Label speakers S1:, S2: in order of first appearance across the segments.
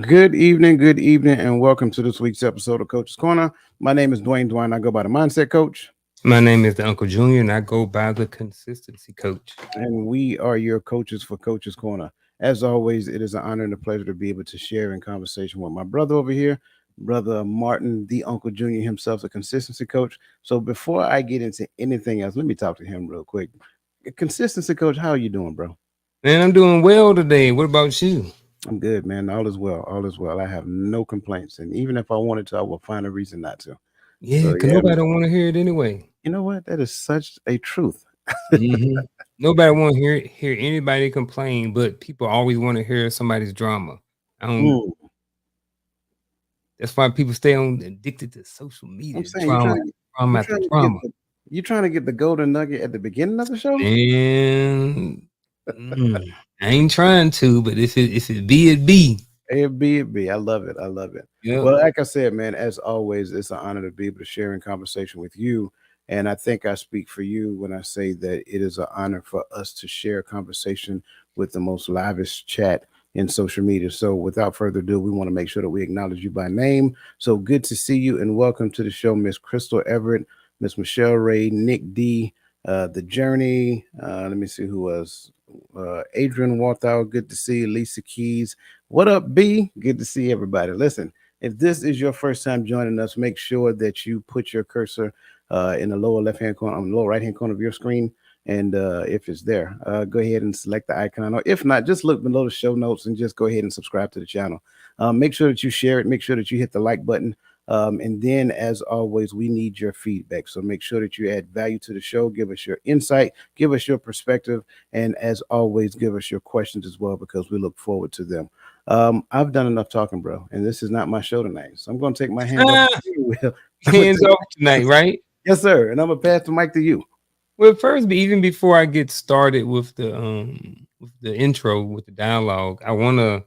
S1: Good evening, and welcome to this week's episode of Coach's Corner. My name is Dwayne Dwine. I go by the Mindset Coach,
S2: My name is the Uncle Junior, and I go by the consistency coach.
S1: and we are your coaches for Coach's Corner. As always, it is an honor and a pleasure to be able to share in conversation with my brother over here, brother Martin, the Uncle Junior himself, the consistency coach. So before I get into anything else, let me talk to him real quick. Consistency coach, how are you doing, bro?
S2: Man, I'm doing well today. What about you?
S1: I'm good, man. All is well. All is well. I have no complaints, and even if I wanted to, I will find a reason not to.
S2: Yeah,
S1: So
S2: because
S1: yeah,
S2: nobody don't want to hear it anyway.
S1: you know what? That is such a truth.
S2: hmm Nobody want to hear anybody complain, but people always want to hear somebody's drama. I don't.
S1: Mm.
S2: That's why people stay on addicted to social
S1: I'm
S2: media.
S1: saying
S2: Drama, drama
S1: you
S2: after
S1: trying to get
S2: drama.
S1: the golden nugget at the beginning of the show.
S2: And I ain't trying to, but if it be, it be.
S1: It be. I love it. I love it.
S2: Yep.
S1: Well, like I said, man, as always, it's an honor to be able to share in conversation with you. And I think I speak for you when I say that it is an honor for us to share a conversation with the most lavish chat in social media. So without further ado, we want to make sure that we acknowledge you by name. So good to see you and welcome to the show, Miss Crystal Everett, Miss Michelle Ray, Nick D, The Journey. Let me see who was Adrian Walthour. Good to see you. Lisa Keys. What up, B? Good to see everybody. Listen, if this is your first time joining us, make sure that you put your cursor in the lower left hand corner, on the lower right hand corner of your screen. And if it's there, go ahead and select the icon. Or if not, just look below the show notes and just go ahead and subscribe to the channel. Make sure that you share it. Make sure that you hit the like button. And then, as always, we need your feedback. So make sure that you add value to the show. Give us your insight. Give us your perspective. And as always, give us your questions as well because we look forward to them. I've done enough talking, bro, and this is not my show tonight. So I'm going to take my hands off
S2: Ah,
S1: the steering wheel.
S2: hands off tonight, right?
S1: Yes, sir. And I'm going to pass the mic to you.
S2: Well, first, even before I get started with the intro with the dialogue, I wanna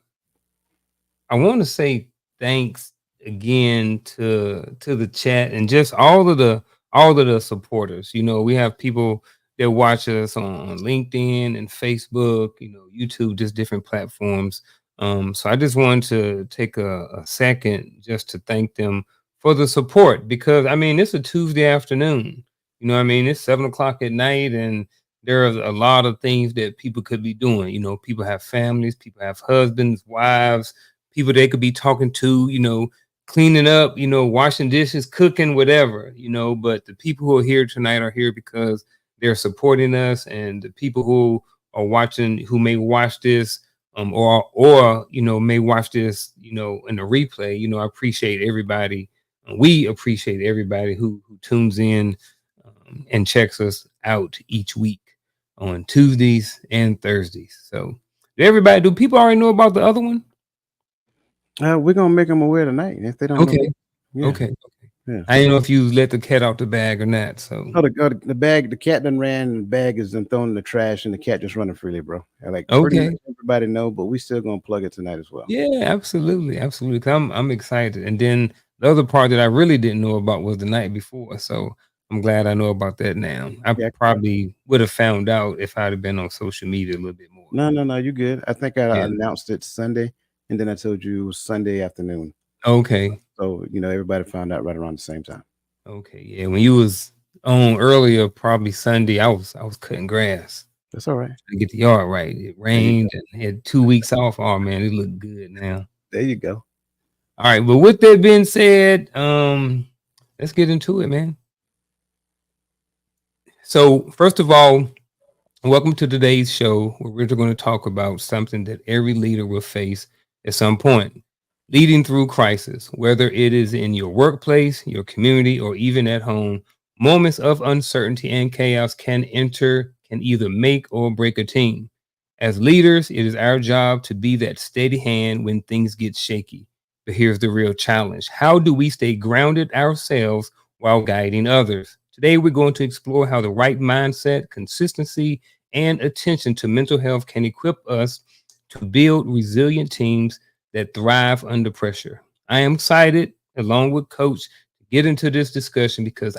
S2: say thanks again to the chat and just all of the supporters. We have people that watch us on LinkedIn and Facebook, YouTube, just different platforms. So I just wanted to take a second just to thank them for the support because I mean it's a Tuesday afternoon. It's 7 o'clock at night and there are a lot of things that people could be doing. People have families, people have husbands, wives, people they could be talking to, cleaning up, washing dishes, cooking, whatever, but the people who are here tonight are here because they're supporting us and the people who are watching, who may watch this, or may watch this, in a replay. I appreciate everybody. We appreciate everybody who tunes in and checks us out each week on Tuesdays and Thursdays. So, do people already know about the other one?
S1: We're going to make them aware tonight if they don't know.
S2: Okay.
S1: Yeah.
S2: Okay.
S1: Yeah.
S2: I didn't know if you let the cat out the bag or not. So
S1: Oh, the bag, the cat done ran, and the bag is then thrown in the trash, and the cat just running freely, bro. Like pretty much
S2: okay.
S1: everybody know, but we still gonna plug it tonight as well.
S2: Yeah, absolutely. Absolutely. 'Cause I'm excited. And then the other part that I really didn't know about was the night before. So I'm glad I know about that now. I
S1: Yeah.
S2: probably would have found out if I'd have been on social media a little bit more.
S1: No, no, no, you good. I think I
S2: Yeah.
S1: announced it Sunday, and then I told you it was Sunday afternoon.
S2: Okay.
S1: So everybody found out right around the same time.
S2: Okay. Yeah. When you was on earlier, probably Sunday, I was cutting grass
S1: That's all right.
S2: to get the yard right. It
S1: There you go.
S2: rained and had 2 weeks off. Oh man, it looked good now.
S1: There you go.
S2: All right, but with that being said, let's get into it, man. So, first of all, welcome to today's show where we're going to talk about something that every leader will face at some point, leading through crisis, whether it is in your workplace, your community, or even at home. Moments of uncertainty and chaos can either make or break a team. As leaders, it is our job to be that steady hand when things get shaky. But here's the real challenge: how do we stay grounded ourselves while guiding others? Today, we're going to explore how the right mindset, consistency, and attention to mental health can equip us to build resilient teams that thrive under pressure. I am excited, along with Coach, to get into this discussion because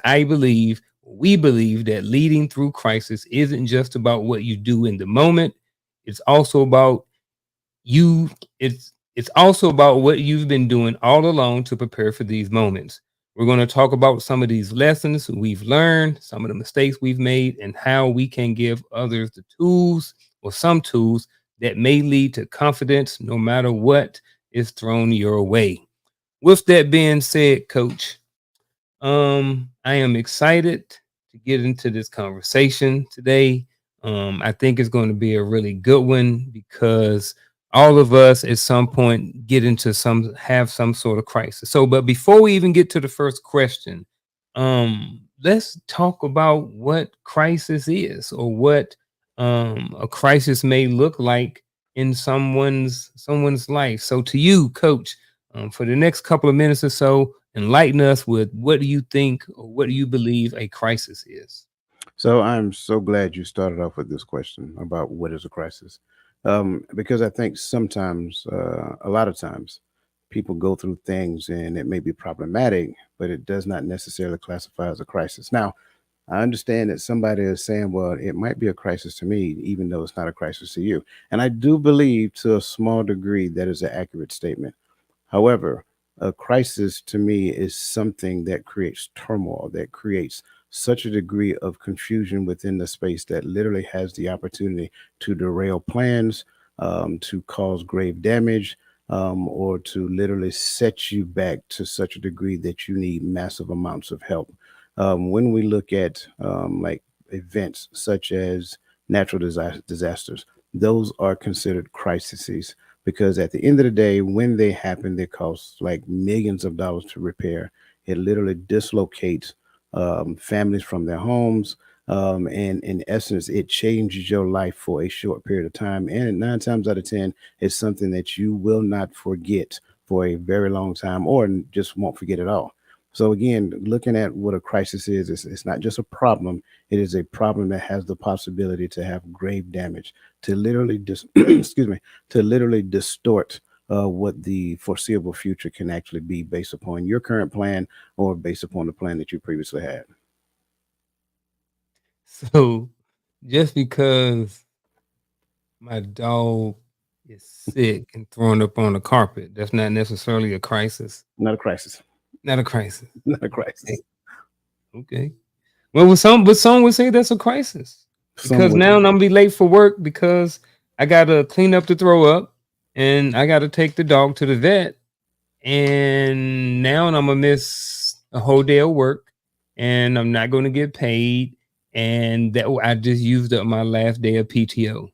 S2: we believe that leading through crisis isn't just about what you do in the moment. It's also about you. It's also about what you've been doing all along to prepare for these moments. We're going to talk about some of these lessons we've learned, some of the mistakes we've made, and how we can give others the tools or some tools that may lead to confidence no matter what is thrown your way. With that being said, Coach, I am excited to get into this conversation today. I think it's going to be a really good one because all of us at some point get into some have some sort of crisis. So, but before we even get to the first question, let's talk about what crisis is or what a crisis may look like in someone's life. So, to you, Coach, for the next couple of minutes or so, enlighten us with what do you think or what do you believe a crisis is?
S1: So I'm so glad you started off with this question about what is a crisis, because I think sometimes, a lot of times, people go through things and it may be problematic, but it does not necessarily classify as a crisis. Now, I understand that somebody is saying, well, it might be a crisis to me, even though it's not a crisis to you. And I do believe to a small degree that is an accurate statement. However, a crisis to me is something that creates turmoil, that creates such a degree of confusion within the space that literally has the opportunity to derail plans, to cause grave damage, or to literally set you back to such a degree that you need massive amounts of help. When we look at like events such as natural disasters, those are considered crises because at the end of the day, when they happen, they cost like millions of dollars to repair. It literally dislocates families from their homes. And in essence, it changes your life for a short period of time. And nine times out of 10, it's something that you will not forget for a very long time or just won't forget at all. So again, looking at what a crisis is, it's not just a problem. It is a problem that has the possibility to have grave damage, to literally excuse me, to literally distort what the foreseeable future can actually be based upon your current plan or based upon the plan that you previously had.
S2: So, just because my dog is sick and thrown up on the carpet, that's not necessarily a crisis.
S1: Not a crisis.
S2: Not a crisis.
S1: Not a
S2: Okay.
S1: crisis.
S2: Okay. Well, some would say that's a crisis
S1: Some
S2: because
S1: would.
S2: now I'm gonna be late for work because I gotta clean up the throw up and I gotta take the dog to the vet, and now I'm gonna miss a whole day of work and I'm not gonna get paid, and that I just used up my last day of PTO.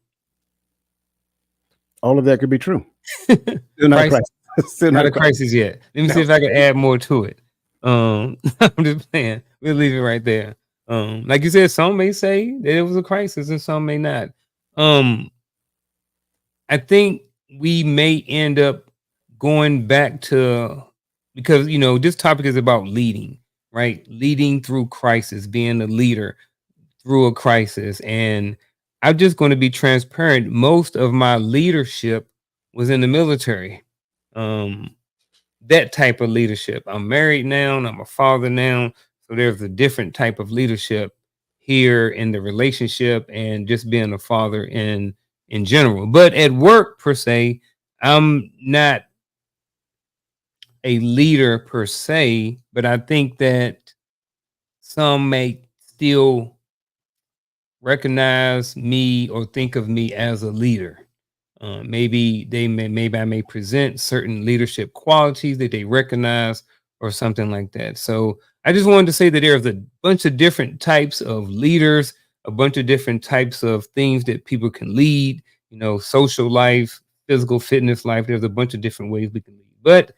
S1: All of that could be true. Still not a
S2: Crisis,
S1: crisis. Still not
S2: not
S1: a
S2: a
S1: crisis.
S2: crisis yet. Let me see
S1: No.
S2: if I can add more to it. I'm just playing. We'll leave it right there. Like you said, some may say that it was a crisis and some may not. Um, I think we may end up going back to, because this topic is about leading, right? Leading through crisis, being a leader through a crisis. And I'm just going to be transparent. Most of my leadership was in the military. Um, that type of leadership. I'm married now, and I'm a father now. So there's a different type of leadership here in the relationship and just being a father in general. But at work per se, I'm not a leader per se, but I think that some may still recognize me or think of me as a leader. Maybe I may present certain leadership qualities that they recognize or something like that. So I just wanted to say that there's a bunch of different types of leaders, a bunch of different types of things that people can lead, social life, physical fitness life. There's a bunch of different ways we can lead. But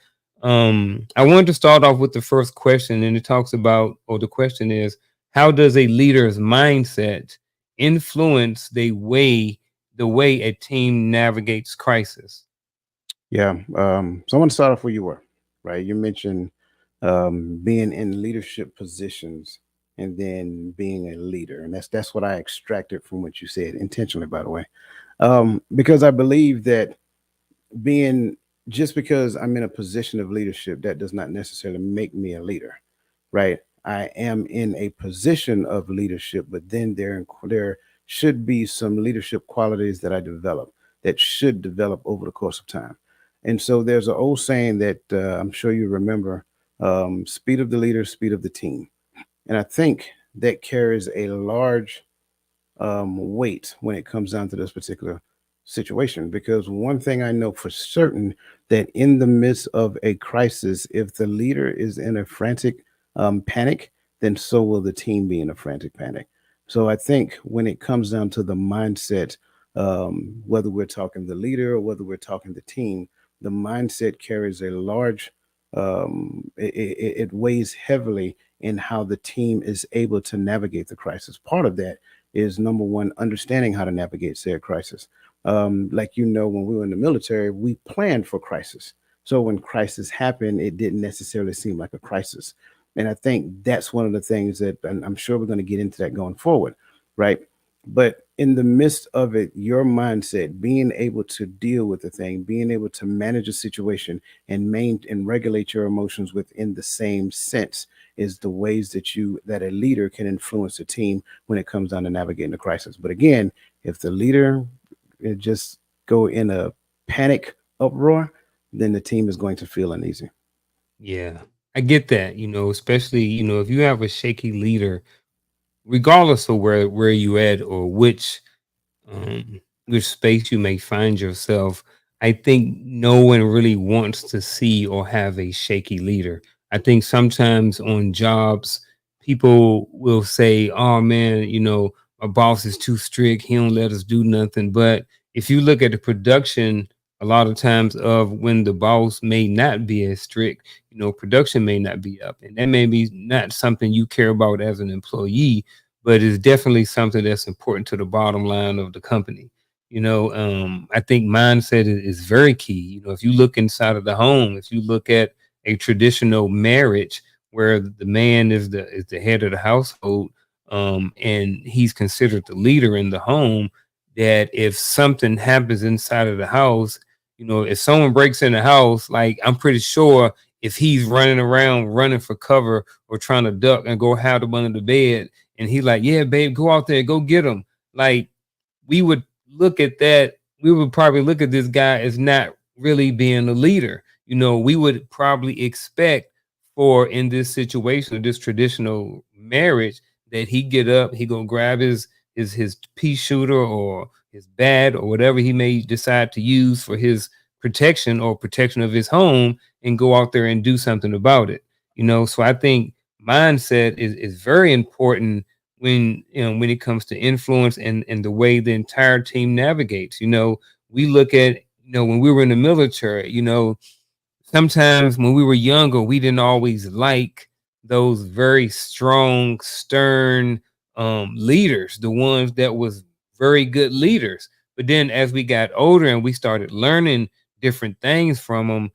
S2: I wanted to start off with the first question, and it talks about, or the question is, how does a leader's mindset influence the way a team navigates crisis?
S1: Yeah. So I want to start off where you were, right? You mentioned being in leadership positions and then being a leader, and that's what I extracted from what you said intentionally, by the way, because I believe that being just because I'm in a position of leadership, that does not necessarily make me a leader, right? I am in a position of leadership, but then there should be some leadership qualities that I develop that should develop over the course of time. And so there's an old saying that I'm sure you remember, speed of the leader, speed of the team. And I think that carries a large weight when it comes down to this particular situation. Because one thing I know for certain, that in the midst of a crisis, if the leader is in a frantic panic, then so will the team be in a frantic panic. So I think when it comes down to the mindset, whether we're talking the leader or whether we're talking the team, the mindset carries a large, it weighs heavily in how the team is able to navigate the crisis. Part of that is, number one, understanding how to navigate said crisis. Like, when we were in the military, we planned for crisis. So when crisis happened, it didn't necessarily seem like a crisis. And I think that's one of the things that, and I'm sure we're going to get into that going forward, right? But in the midst of it, your mindset, being able to deal with the thing, being able to manage a situation and and regulate your emotions within the same sense, is the ways that a leader can influence a team when it comes down to navigating the crisis. But again, if the leader just go in a panic uproar, then the team is going to feel uneasy.
S2: Yeah, I get that. Especially if you have a shaky leader, regardless of where you at or um, which space you may find yourself, I think no one really wants to see or have a shaky leader. I think sometimes on jobs, people will say, "Oh man, my boss is too strict. He don't let us do nothing." But if you look at the production, a lot of times of when the boss may not be as strict, production may not be up, and that may be not something you care about as an employee, but it's definitely something that's important to the bottom line of the company. I think mindset is very key. If you look inside of the home, if you look at a traditional marriage where the man is the head of the household, and he's considered the leader in the home, that if something happens inside of the house, if someone breaks in the house, like I'm pretty sure if he's running around running for cover or trying to duck and go hide up under the bed, and he's like, "Yeah, babe, go out there, go get him." Like, we would look at that, we would probably look at this guy as not really being a leader. We would probably expect for in this situation, this traditional marriage, that he get up, he go grab his pea shooter or his bat or whatever he may decide to use for his protection or protection of his home, and go out there and do something about it. So I think mindset is very important when it comes to influence and the way the entire team navigates. We look at, when we were in the military, sometimes when we were younger, we didn't always like those very strong, stern leaders, the ones that was very good leaders. But then as we got older and we started learning different things from them,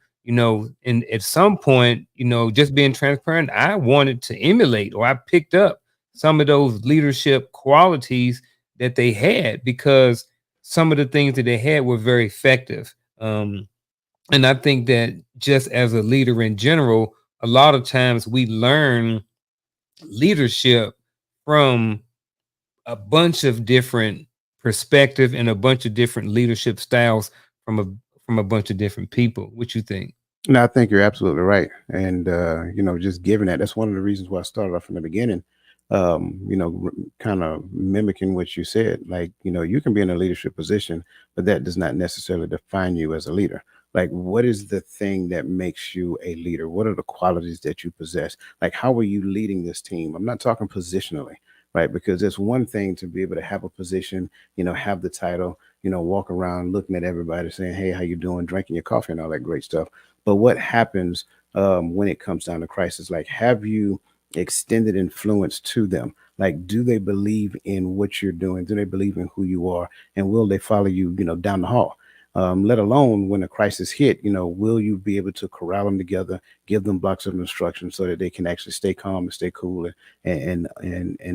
S2: and at some point, just being transparent, I wanted to emulate, or I picked up some of those leadership qualities that they had, because some of the things that they had were very effective. And I think that just as a leader in general, a lot of times we learn leadership from a bunch of different perspective and a bunch of different leadership styles from a bunch of different people. What you think?
S1: No, I think you're absolutely right. And, just given that, that's one of the reasons why I started off from the beginning, kind of mimicking what you said. Like, you can be in a leadership position, but that does not necessarily define you as a leader. Like, what is the thing that makes you a leader? What are the qualities that you possess? Like, how are you leading this team? I'm not talking positionally, right? Because it's one thing to be able to have a position, have the title, walk around looking at everybody saying, "Hey, how you doing?" Drinking your coffee and all that great stuff. But what happens when it comes down to crisis? Like, have you extended influence to them? Like, do they believe in what you're doing? Do they believe in who you are? And will they follow you, down the hall? Let alone when a crisis hit, will you be able to corral them together, give them blocks of instruction so that they can actually stay calm and stay cool, and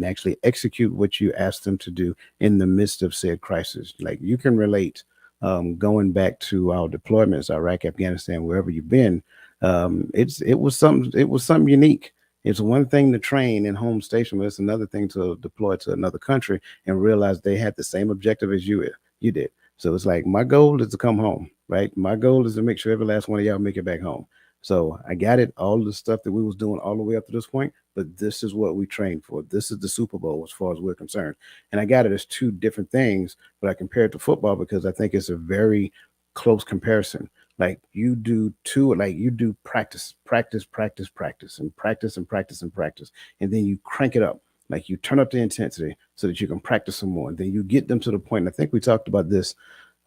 S1: actually execute what you ask them to do in the midst of said crisis? Like, you can relate, going back to our deployments, Iraq, Afghanistan, wherever you've been. It was something unique. It's one thing to train in home station, but it's another thing to deploy to another country and realize they had the same objective as you did. So it's like my goal is to come home, right? My goal is to make sure every last one of y'all make it back home. So I got it, all the stuff that we was doing all the way up to this point, but this is what we trained for. This is the Super Bowl as far as we're concerned. And I got it as two different things, but I compare it to football because I think it's a very close comparison. Like you do two, like you do practice, practice, practice, practice, and practice and practice and practice. And then you crank it up. Like you turn up the intensity so that you can practice some more. And then you get them to the point. And I think we talked about this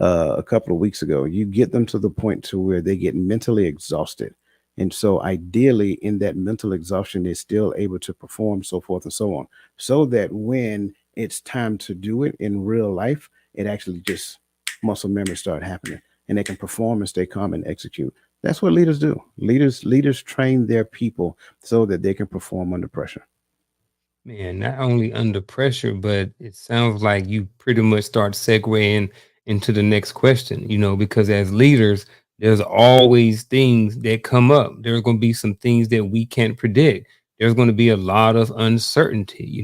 S1: a couple of weeks ago. You get them to the point to where they get mentally exhausted. And so ideally in that mental exhaustion, they're still able to perform, so forth and so on. So that when it's time to do it in real life, it actually just muscle memory start happening and they can perform and stay calm and execute. That's what leaders do. Leaders train their people so that they can perform under pressure.
S2: Man, not only under pressure, but it sounds like you pretty much start segueing into the next question, because as leaders, there's always things that come up. There's going to be some things that we can't predict. There's going to be a lot of uncertainty,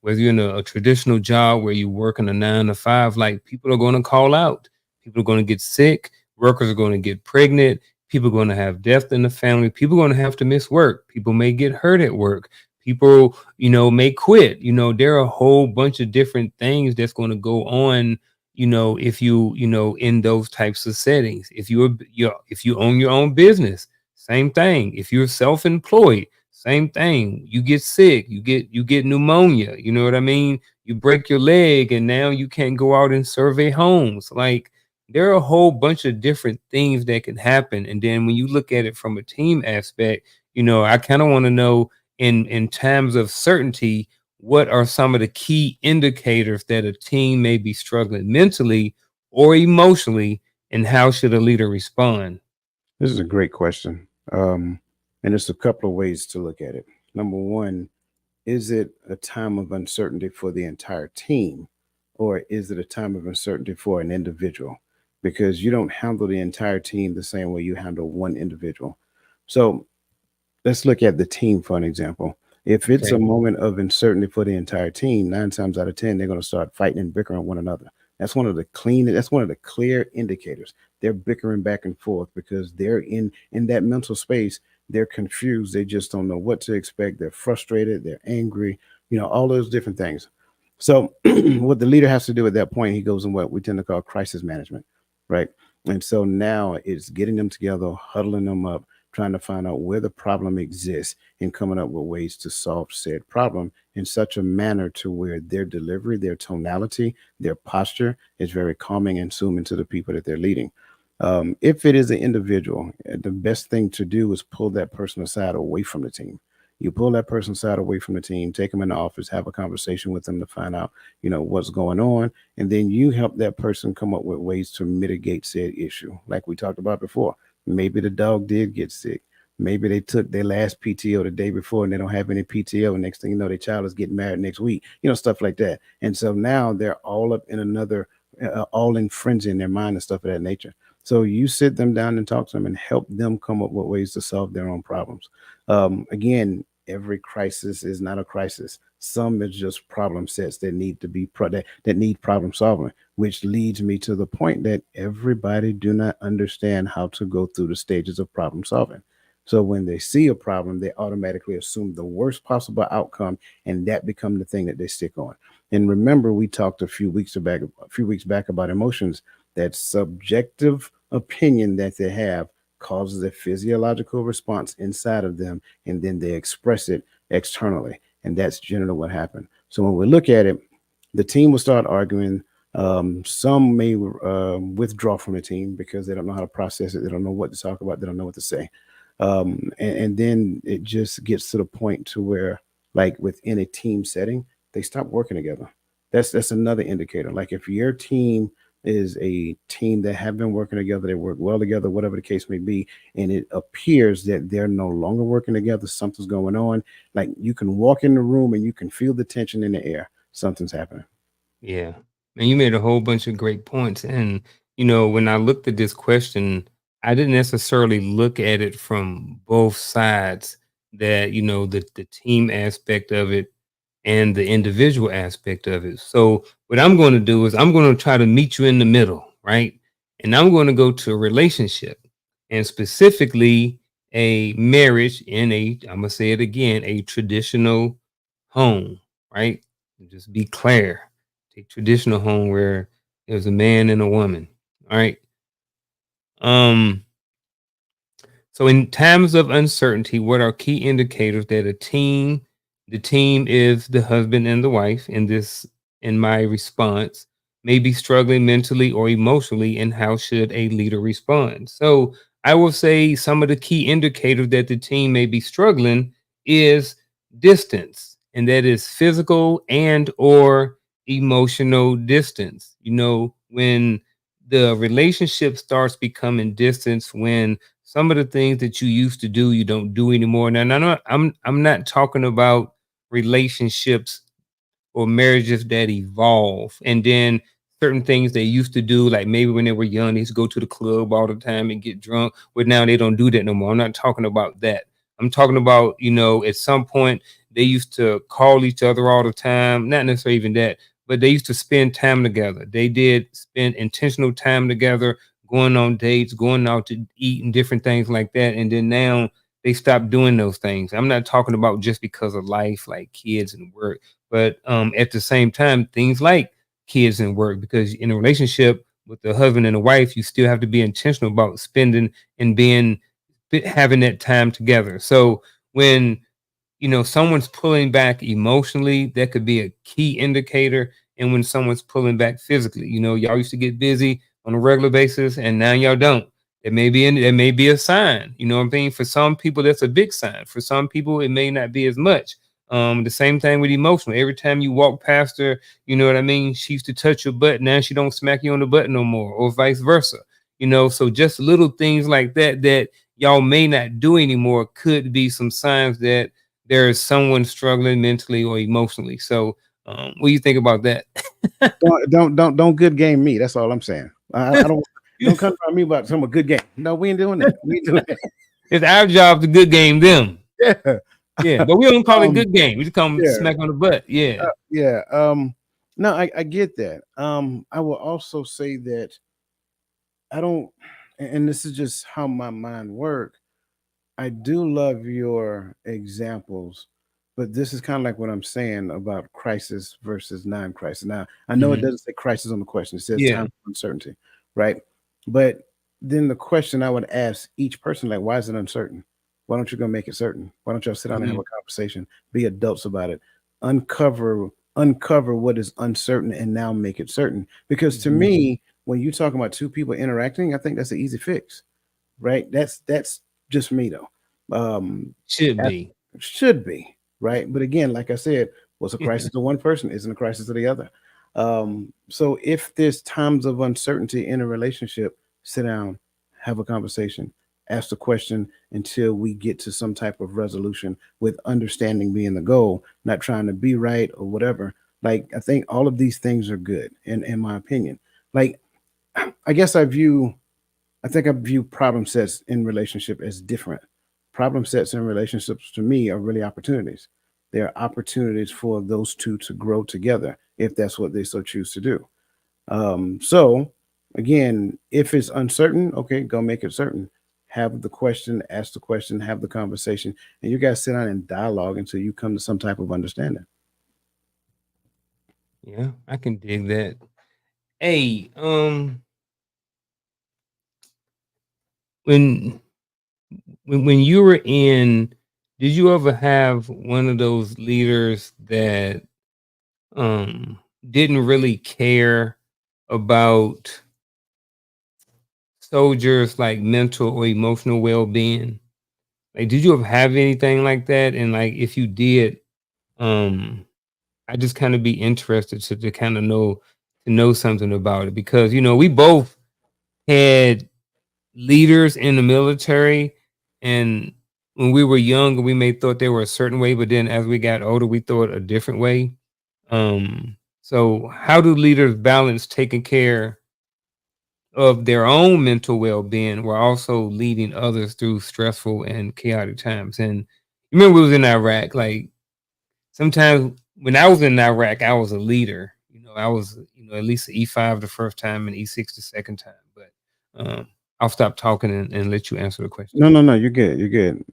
S2: whether you're in a traditional job where you work in a 9 to 5, like people are going to call out, people are going to get sick, workers are going to get pregnant, people are going to have death in the family, people are going to have to miss work, people may get hurt at work, people may quit. There are a whole bunch of different things that's going to go on, if in those types of settings. If you own your own business, same thing. If you're self-employed, same thing. You get sick, you get pneumonia, you know what I mean? You break your leg and now you can't go out and survey homes. Like, there are a whole bunch of different things that can happen. And then when you look at it from a team aspect, I kind of want to know, in times of certainty, what are some of the key indicators that a team may be struggling mentally or emotionally, and how should a leader respond?
S1: This is a great question. And there's a couple of ways to look at it. Number one, is it a time of uncertainty for the entire team, or is it a time of uncertainty for an individual? Because you don't handle the entire team the same way you handle one individual. So let's look at the team for an example. If it's a
S2: Okay.
S1: moment of uncertainty for the entire team, 9 times out of 10, they're going to start fighting and bickering one another. That's one of the clear indicators. They're bickering back and forth because they're in that mental space. They're confused. They just don't know what to expect. They're frustrated. They're angry. All those different things. So what the leader has to do at that point, he goes in what we tend to call crisis management, right? And so now it's getting them together, huddling them up, trying to find out where the problem exists and coming up with ways to solve said problem in such a manner to where their delivery, their tonality, their posture is very calming and soothing to the people that they're leading. If it is an individual, the best thing to do is pull that person aside away from the team. You pull that person aside away from the team, take them in the office, have a conversation with them to find out, what's going on, and then you help that person come up with ways to mitigate said issue, like we talked about before. Maybe the dog did get sick. Maybe they took their last PTO the day before and they don't have any PTO. Next thing you know, their child is getting married next week, stuff like that. And so now they're all up in another, all in frenzy in their mind and stuff of that nature. So you sit them down and talk to them and help them come up with ways to solve their own problems. Again, every crisis is not a crisis. Some is just problem sets that need to be that need problem solving, which leads me to the point that everybody do not understand how to go through the stages of problem solving. So when they see a problem, they automatically assume the worst possible outcome, and that become the thing that they stick on. And remember, we talked a few weeks back about emotions. That subjective opinion that they have causes a physiological response inside of them, and then they express it externally. And that's generally what happened. So when we look at it, the team will start arguing. Some may withdraw from the team because they don't know how to process it. They don't know what to talk about. They don't know what to say. And then it just gets to the point to where, like within a team setting, they stop working together. That's another indicator. Like if your team is a team that have been working together, they work well together, whatever the case may be, and it appears that they're no longer working together, something's going on. Like you can walk in the room and you can feel the tension in the air. Something's happening.
S2: Yeah. And you made a whole bunch of great points. And, when I looked at this question, I didn't necessarily look at it from both sides, that, the team aspect of it and the individual aspect of it. So what I'm going to do is I'm going to try to meet you in the middle, right? And I'm going to go to a relationship, and specifically a marriage in a, I'm gonna say it again, a traditional home, right? Just be clear, a traditional home where there's a man and a woman, all right? Um, so in times of uncertainty, what are key indicators that the team is the husband and the wife in this, in my response, may be struggling mentally or emotionally, and how should a leader respond? So I will say some of the key indicators that the team may be struggling is distance, and that is physical and or emotional distance. You know, when the relationship starts becoming distance, when some of the things that you used to do you don't do anymore. Now, I'm not talking about relationships or marriages that evolve, and then certain things they used to do, like maybe when they were young, they used to go to the club all the time and get drunk, but now they don't do that no more. I'm not talking about that. I'm talking about, you know, at some point they used to call each other all the time, not necessarily even that, but they used to spend time together. They did spend intentional time together, going on dates, going out to eat and different things like that. And then now they stopped doing those things. I'm not talking about just because of life, like kids and work, but at the same time, things like kids and work, because in a relationship with the husband and the wife, you still have to be intentional about spending and being having that time together. So when, you know, someone's pulling back emotionally, that could be a key indicator. And when someone's pulling back physically, you know, y'all used to get busy on a regular basis and now y'all don't. It may be a sign, you know what I'm saying? For some people, that's a big sign. For some people, it may not be as much. The same thing with emotional. Every time you walk past her, you know what I mean? She used to touch your butt. Now she don't smack you on the butt no more, or vice versa. You know, so just little things like that that y'all may not do anymore could be some signs that there is someone struggling mentally or emotionally. So, what do you think about that?
S1: Don't good game me. That's all I'm saying. I don't come to me about some good game. No, we ain't doing that. We ain't doing that.
S2: It's our job to good game them.
S1: Yeah.
S2: Yeah, but we don't call it
S1: um.
S2: good game. We just call them
S1: Yeah.
S2: smack on the butt. Yeah.
S1: Yeah. No, I get that. I will also say that I don't, and this is just how my mind works. I do love your examples, but this is kind of like what I'm saying about crisis versus non-crisis. Now, I know it
S2: Hmm.
S1: doesn't say crisis on the question; it says
S2: Yeah.
S1: time of uncertainty, right? But then the question I would ask each person, like, why is it uncertain? Why don't you go make it certain? Why don't y'all sit down and have
S2: Hmm.
S1: a conversation? Be adults about it. Uncover what is uncertain and now make it certain. Because to
S2: Hmm.
S1: me, when you talk about two people interacting, I think that's an easy fix, right? That's just me though.
S2: Should
S1: That
S2: be.
S1: should be right, but again, like I said, what's a crisis to one person isn't a crisis to the other. So if there's times of uncertainty in a relationship, sit down, have a conversation, ask the question until we get to some type of resolution, with understanding being the goal, not trying to be right or whatever. Like I think all of these things are good, in my opinion. Like I guess I think I view problem sets in relationship as different. Problem sets in relationships to me are really opportunities. They are opportunities for those two to grow together if that's what they so choose to do. So again, if it's uncertain, okay, go make it certain. Have the question, ask the question, have the conversation, and you guys sit down and dialogue until you come to some type of understanding.
S2: Yeah, I can dig that. Hey, when when you were in, did you ever have one of those leaders that didn't really care about soldiers like mental or emotional well-being? Like, did you ever have anything like that? And like, if you did, um, I just kind of be interested to kind of know, to know something about it, because you know we both had leaders in the military, and when we were younger, we may thought they were a certain way, but then as we got older, we thought a different way. So how do leaders balance taking care of their own mental well-being while also leading others through stressful and chaotic times? And remember, we was in Iraq. Like sometimes when I was in Iraq, I was a leader. You I was, at least an E5 the first time and E6 the second time. But I'll stop talking and let you answer the question.
S1: No, no, no. You're good. You're good.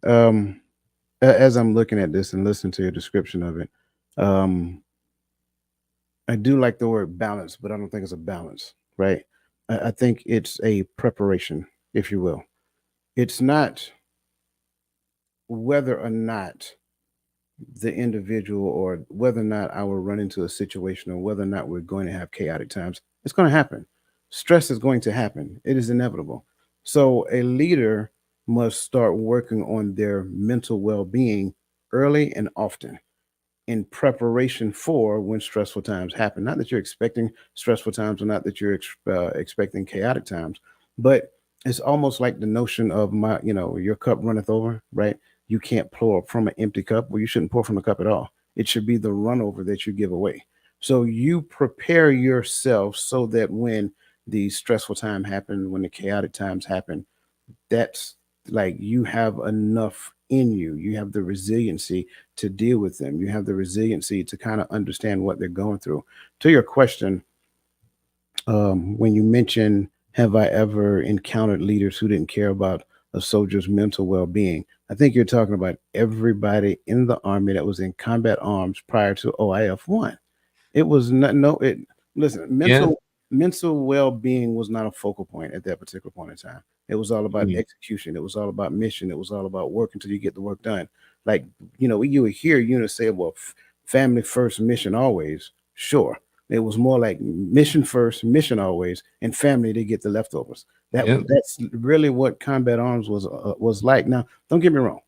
S1: As I'm looking at this and listening to your description of it, um, I do like the word balance, but I don't think it's a balance, right? I think it's a preparation, if you will. It's not whether or not the individual or whether or not I will run into a situation or whether or not we're going to have chaotic times. It's going to happen. Stress is going to happen. It is inevitable. So a leader must start working on their mental well being early and often in preparation for when stressful times happen. Not that you're expecting stressful times or not that you're expecting chaotic times, but it's almost like the notion of your cup runneth over, right? You can't pour from an empty cup. Well, you shouldn't pour from a cup at all. It should be the run over that you give away. So you prepare yourself so that when the stressful time happen, when the chaotic times happen, that's like you have enough in you. You have the resiliency to deal with them. You have the resiliency to kind of understand what they're going through. To your question, when you mention, have I ever encountered leaders who didn't care about a soldier's mental well being? I think you're talking about everybody in the Army that was in combat arms prior to OIF 1. It was not no it listen,
S2: Yeah.
S1: mental well-being was not a focal point at that particular point in time. It was all about
S2: Mm.
S1: execution. It was all about mission. It was all about work until you get the work done. Like, you would hear units say, well, family first, mission always. Sure. It was more like mission first, mission always, and family they get the leftovers.
S2: Yep.
S1: That's really what combat arms was like. Now, don't get me wrong.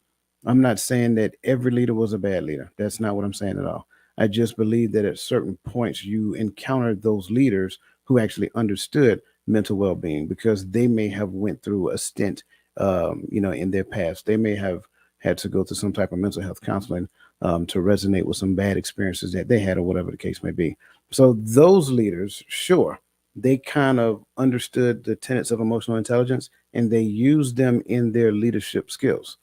S1: I'm not saying that every leader was a bad leader. That's not what I'm saying at all. I just believe that at certain points you encountered those leaders who actually understood mental well-being because they may have went through a stint, in their past. They may have had to go through some type of mental health counseling to resonate with some bad experiences that they had, or whatever the case may be. So those leaders, sure, they kind of understood the tenets of emotional intelligence and they used them in their leadership skills.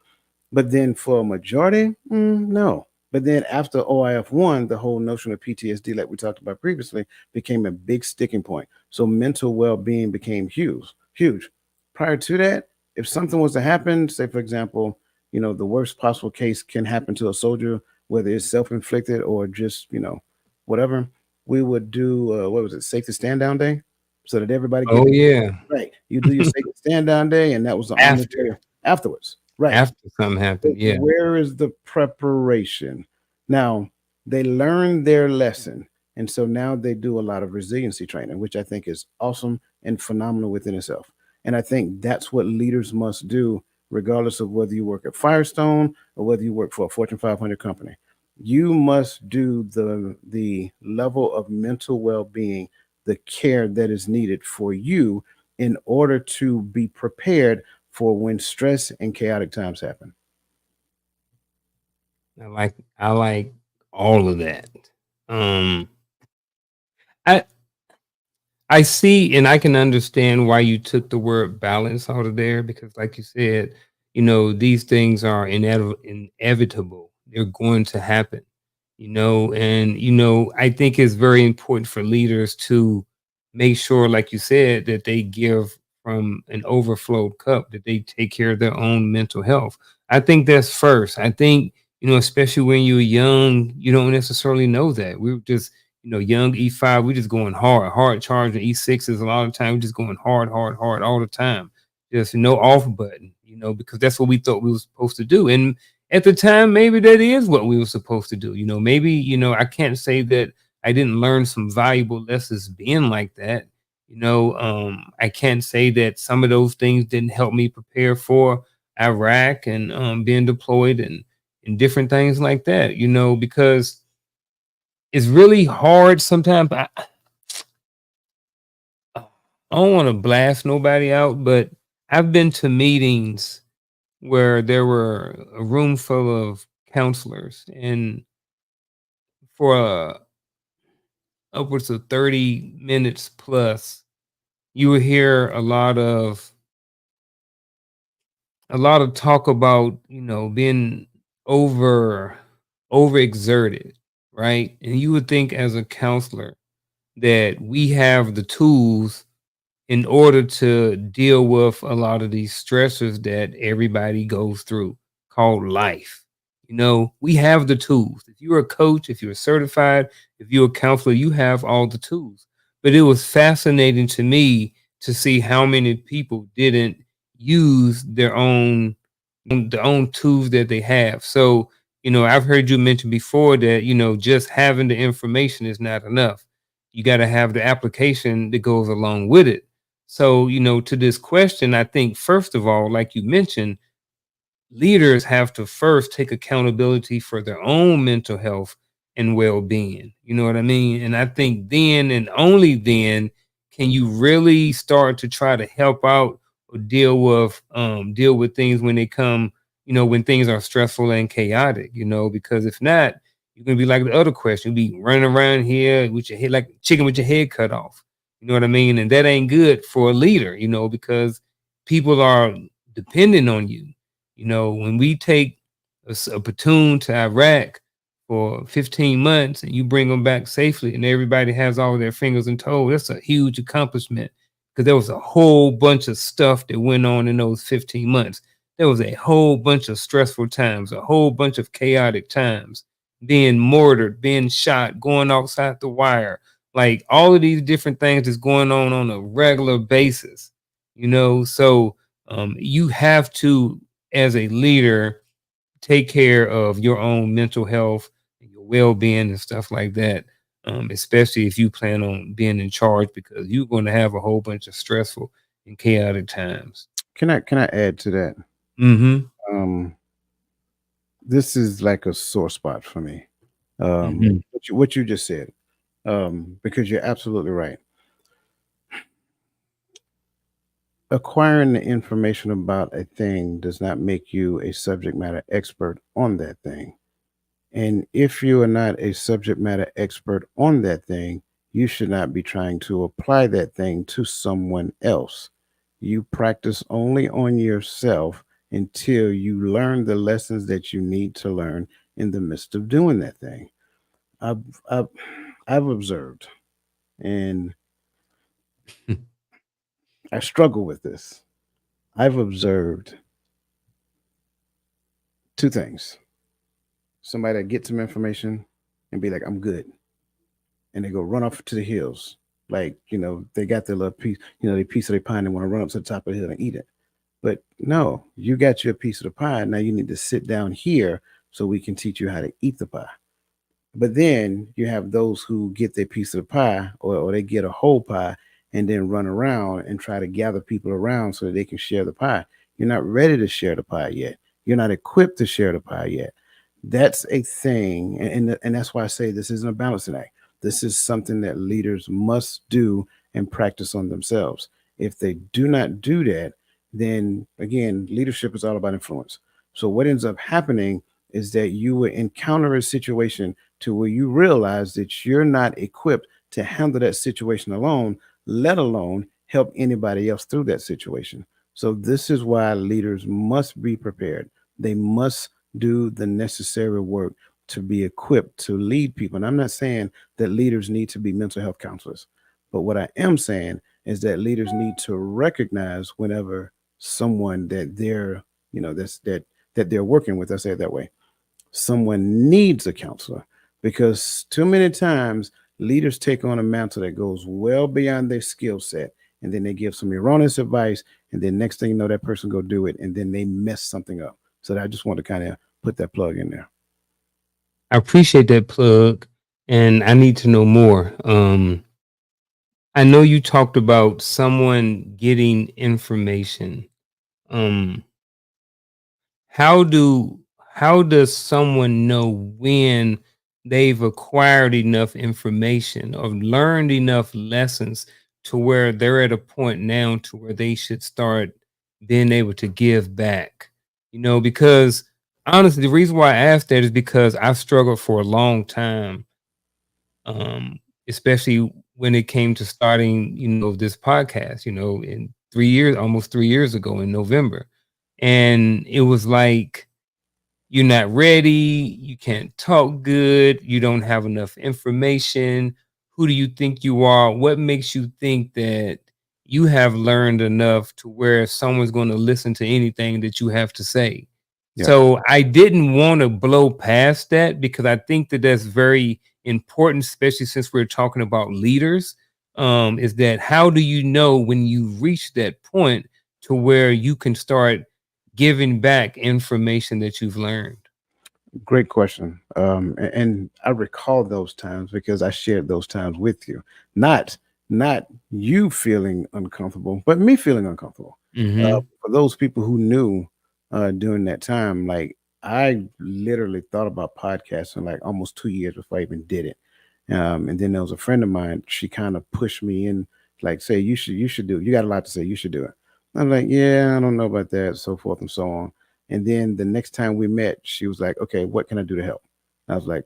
S1: But then for a majority, no. But then after OIF 1, the whole notion of PTSD, like we talked about previously, became a big sticking point. So mental well being became huge, huge. Prior to that, if something was to happen, say, for example, the worst possible case can happen to a soldier, whether it's self inflicted or just, whatever, we would do, what was it, safety stand down day? So that everybody get
S2: Oh yeah.
S1: right. You do your safety stand down day, and that was the honor
S2: After
S1: day afterwards. Right.
S2: after something
S1: But
S2: happened. Yeah.
S1: where is the preparation? Now, they learned their lesson. And so now they do a lot of resiliency training, which I think is awesome and phenomenal within itself. And I think that's what leaders must do, regardless of whether you work at Firestone or whether you work for a Fortune 500 company. You must do the level of mental well-being, the care that is needed for you in order to be prepared for when stress and chaotic times happen.
S2: I like all of that. Um I I see and I can understand why you took the word balance out of there because, like you said, these things are inevitable. They're going to happen, and, I think it's very important for leaders to make sure, like you said, that they give from an overflow cup, that they take care of their own mental health. I think that's first. I think, especially when you're young, you don't necessarily know that. We were just young E5, we just going hard charging E6s a lot of time. We just going hard, hard, hard all the time. Just no off button, because that's what we thought we were supposed to do. And at the time, maybe that is what we were supposed to do. Maybe, I can't say that I didn't learn some valuable lessons being like that. I can't say that some of those things didn't help me prepare for Iraq and being deployed and different things like that, because it's really hard sometimes. I don't want to blast nobody out, but I've been to meetings where there were a room full of counselors, and for upwards of 30 minutes plus, you will hear a lot of talk about being over overexerted, right? And you would think as a counselor that we have the tools in order to deal with a lot of these stressors that everybody goes through called life. We have the tools. If you're a coach, if you're certified, if you're a counselor, you have all the tools. But it was fascinating to me to see how many people didn't use their own tools that they have. So, I've heard you mention before that, just having the information is not enough. You got to have the application that goes along with it. So, to this question, I think, first of all, like you mentioned, leaders have to first take accountability for their own mental health and well-being. You know what I mean? And I think then and only then can you really start to try to help out or deal with things when they come, when things are stressful and chaotic, because if not, you're gonna be like the other question, you'll be running around here with your head like chicken with your head cut off. You know what I mean? And that ain't good for a leader, because people are depending on you. When we take a platoon to Iraq for 15 months and you bring them back safely and everybody has all their fingers and toes, that's a huge accomplishment because there was a whole bunch of stuff that went on in those 15 months. There was a whole bunch of stressful times, a whole bunch of chaotic times, being mortared, being shot, going outside the wire, like all of these different things that's going on a regular basis, So you have to, as a leader, take care of your own mental health and your well-being and stuff like that. Especially if you plan on being in charge, because you're going to have a whole bunch of stressful and chaotic times.
S1: Can I add to that?
S2: Mm-hmm.
S1: Um, this is like a sore spot for me.
S2: Mm-hmm.
S1: What you just said, because you're absolutely right. Acquiring the information about a thing does not make you a subject matter expert on that thing. And if you are not a subject matter expert on that thing, you should not be trying to apply that thing to someone else. You practice only on yourself until you learn the lessons that you need to learn in the midst of doing that thing. I've, I've, I've observed, and I struggle with this. I've observed two things: somebody that gets some information and be like, I'm good. And they go run off to the hills. Like, they got their little piece, their piece of their pie and they want to run up to the top of the hill and eat it. But no, you got your piece of the pie. Now you need to sit down here so we can teach you how to eat the pie. But then you have those who get their piece of the pie, or they get a whole pie and then run around and try to gather people around so that they can share the pie. You're not ready to share the pie yet. You're not equipped to share the pie yet. That's a thing. And that's why I say this isn't a balancing act. This is something that leaders must do and practice on themselves. If they do not do that, then again, leadership is all about influence. So what ends up happening is that you will encounter a situation to where you realize that you're not equipped to handle that situation alone, let alone help anybody else through that situation. So, this is why leaders must be prepared. They must do the necessary work to be equipped to lead people. And I'm not saying that leaders need to be mental health counselors, but what I am saying is that leaders need to recognize whenever someone that they're, that they're working with, I say it that way, someone needs a counselor, because too many times leaders take on a mantle that goes well beyond their skill set, and then they give some erroneous advice, and then next thing you know, that person go do it, and then they mess something up. So I just want to kind of put that plug in there.
S2: I appreciate that plug, and I need to know more. I know you talked about someone getting information. Um, how do how does someone know when they've acquired enough information or learned enough lessons to where they're at a point now to where they should start being able to give back? Because honestly, the reason why I asked that is because I've struggled for a long time, um, especially when it came to starting, this podcast, in 3 years, almost 3 years ago in November. And it was like, you're not ready, you can't talk good, you don't have enough information. Who do you think you are? What makes you think that you have learned enough to where someone's going to listen to anything that you have to say?
S1: Yeah.
S2: So I didn't want to blow past that because I think that that's very important, especially since we're talking about leaders. Is that how do you know when you reach that point to where you can start giving back information that you've learned?
S1: Great question. And I recall those times because I shared those times with you. Not not you feeling uncomfortable, but me feeling uncomfortable.
S2: Mm-hmm.
S1: For those people who knew during that time, like I literally thought about podcasting like almost 2 years before I even did it. And then there was a friend of mine. She kind of pushed me in, like, say you should do it. You got a lot to say. You should do it. I'm like, yeah, I don't know about that, so forth and so on. And then the next time we met, she was like, okay, what can I do to help? I was like,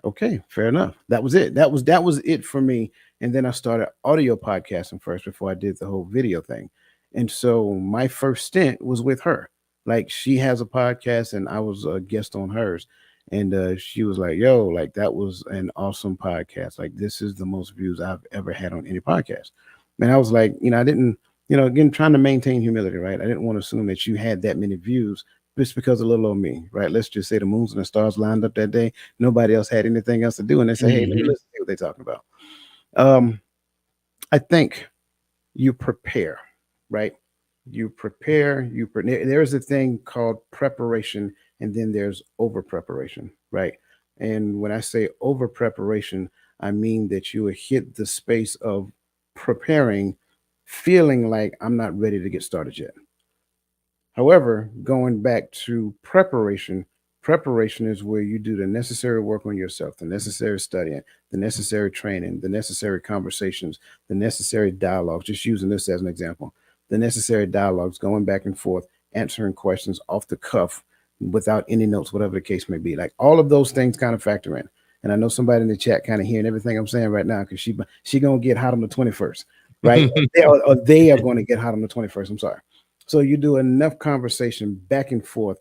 S1: okay, fair enough. That was it. That was it for me. And then I started audio podcasting first before I did the whole video thing. And so my first stint was with her. Like she has a podcast and I was a guest on hers. And she was like, yo, like that was an awesome podcast. Like this is the most views I've ever had on any podcast. And I was like, I didn't, again, trying to maintain humility, right? I didn't want to assume that you had that many views just because of little old me, right? Let's just say the moons and the stars lined up that day. Nobody else had anything else to do. And they say, hey, let me
S2: Mm-hmm.
S1: listen to what they're talking about. Um, I think you prepare, right? You prepare, there's a thing called preparation, and then there's over preparation, right? And when I say over preparation, I mean that you will hit the space of preparing, feeling like I'm not ready to get started yet. However, going back to preparation, preparation is where you do the necessary work on yourself, the necessary studying, the necessary training, the necessary conversations, the necessary dialogues. Just using this as an example, the necessary dialogues, going back and forth, answering questions off the cuff without any notes, whatever the case may be. Like all of those things kind of factor in. And I know somebody in the chat kind of hearing everything I'm saying right now because she gonna get hot on the 21st, right? Or they are going to get hot on the 21st. I'm sorry. So you do enough conversation back and forth,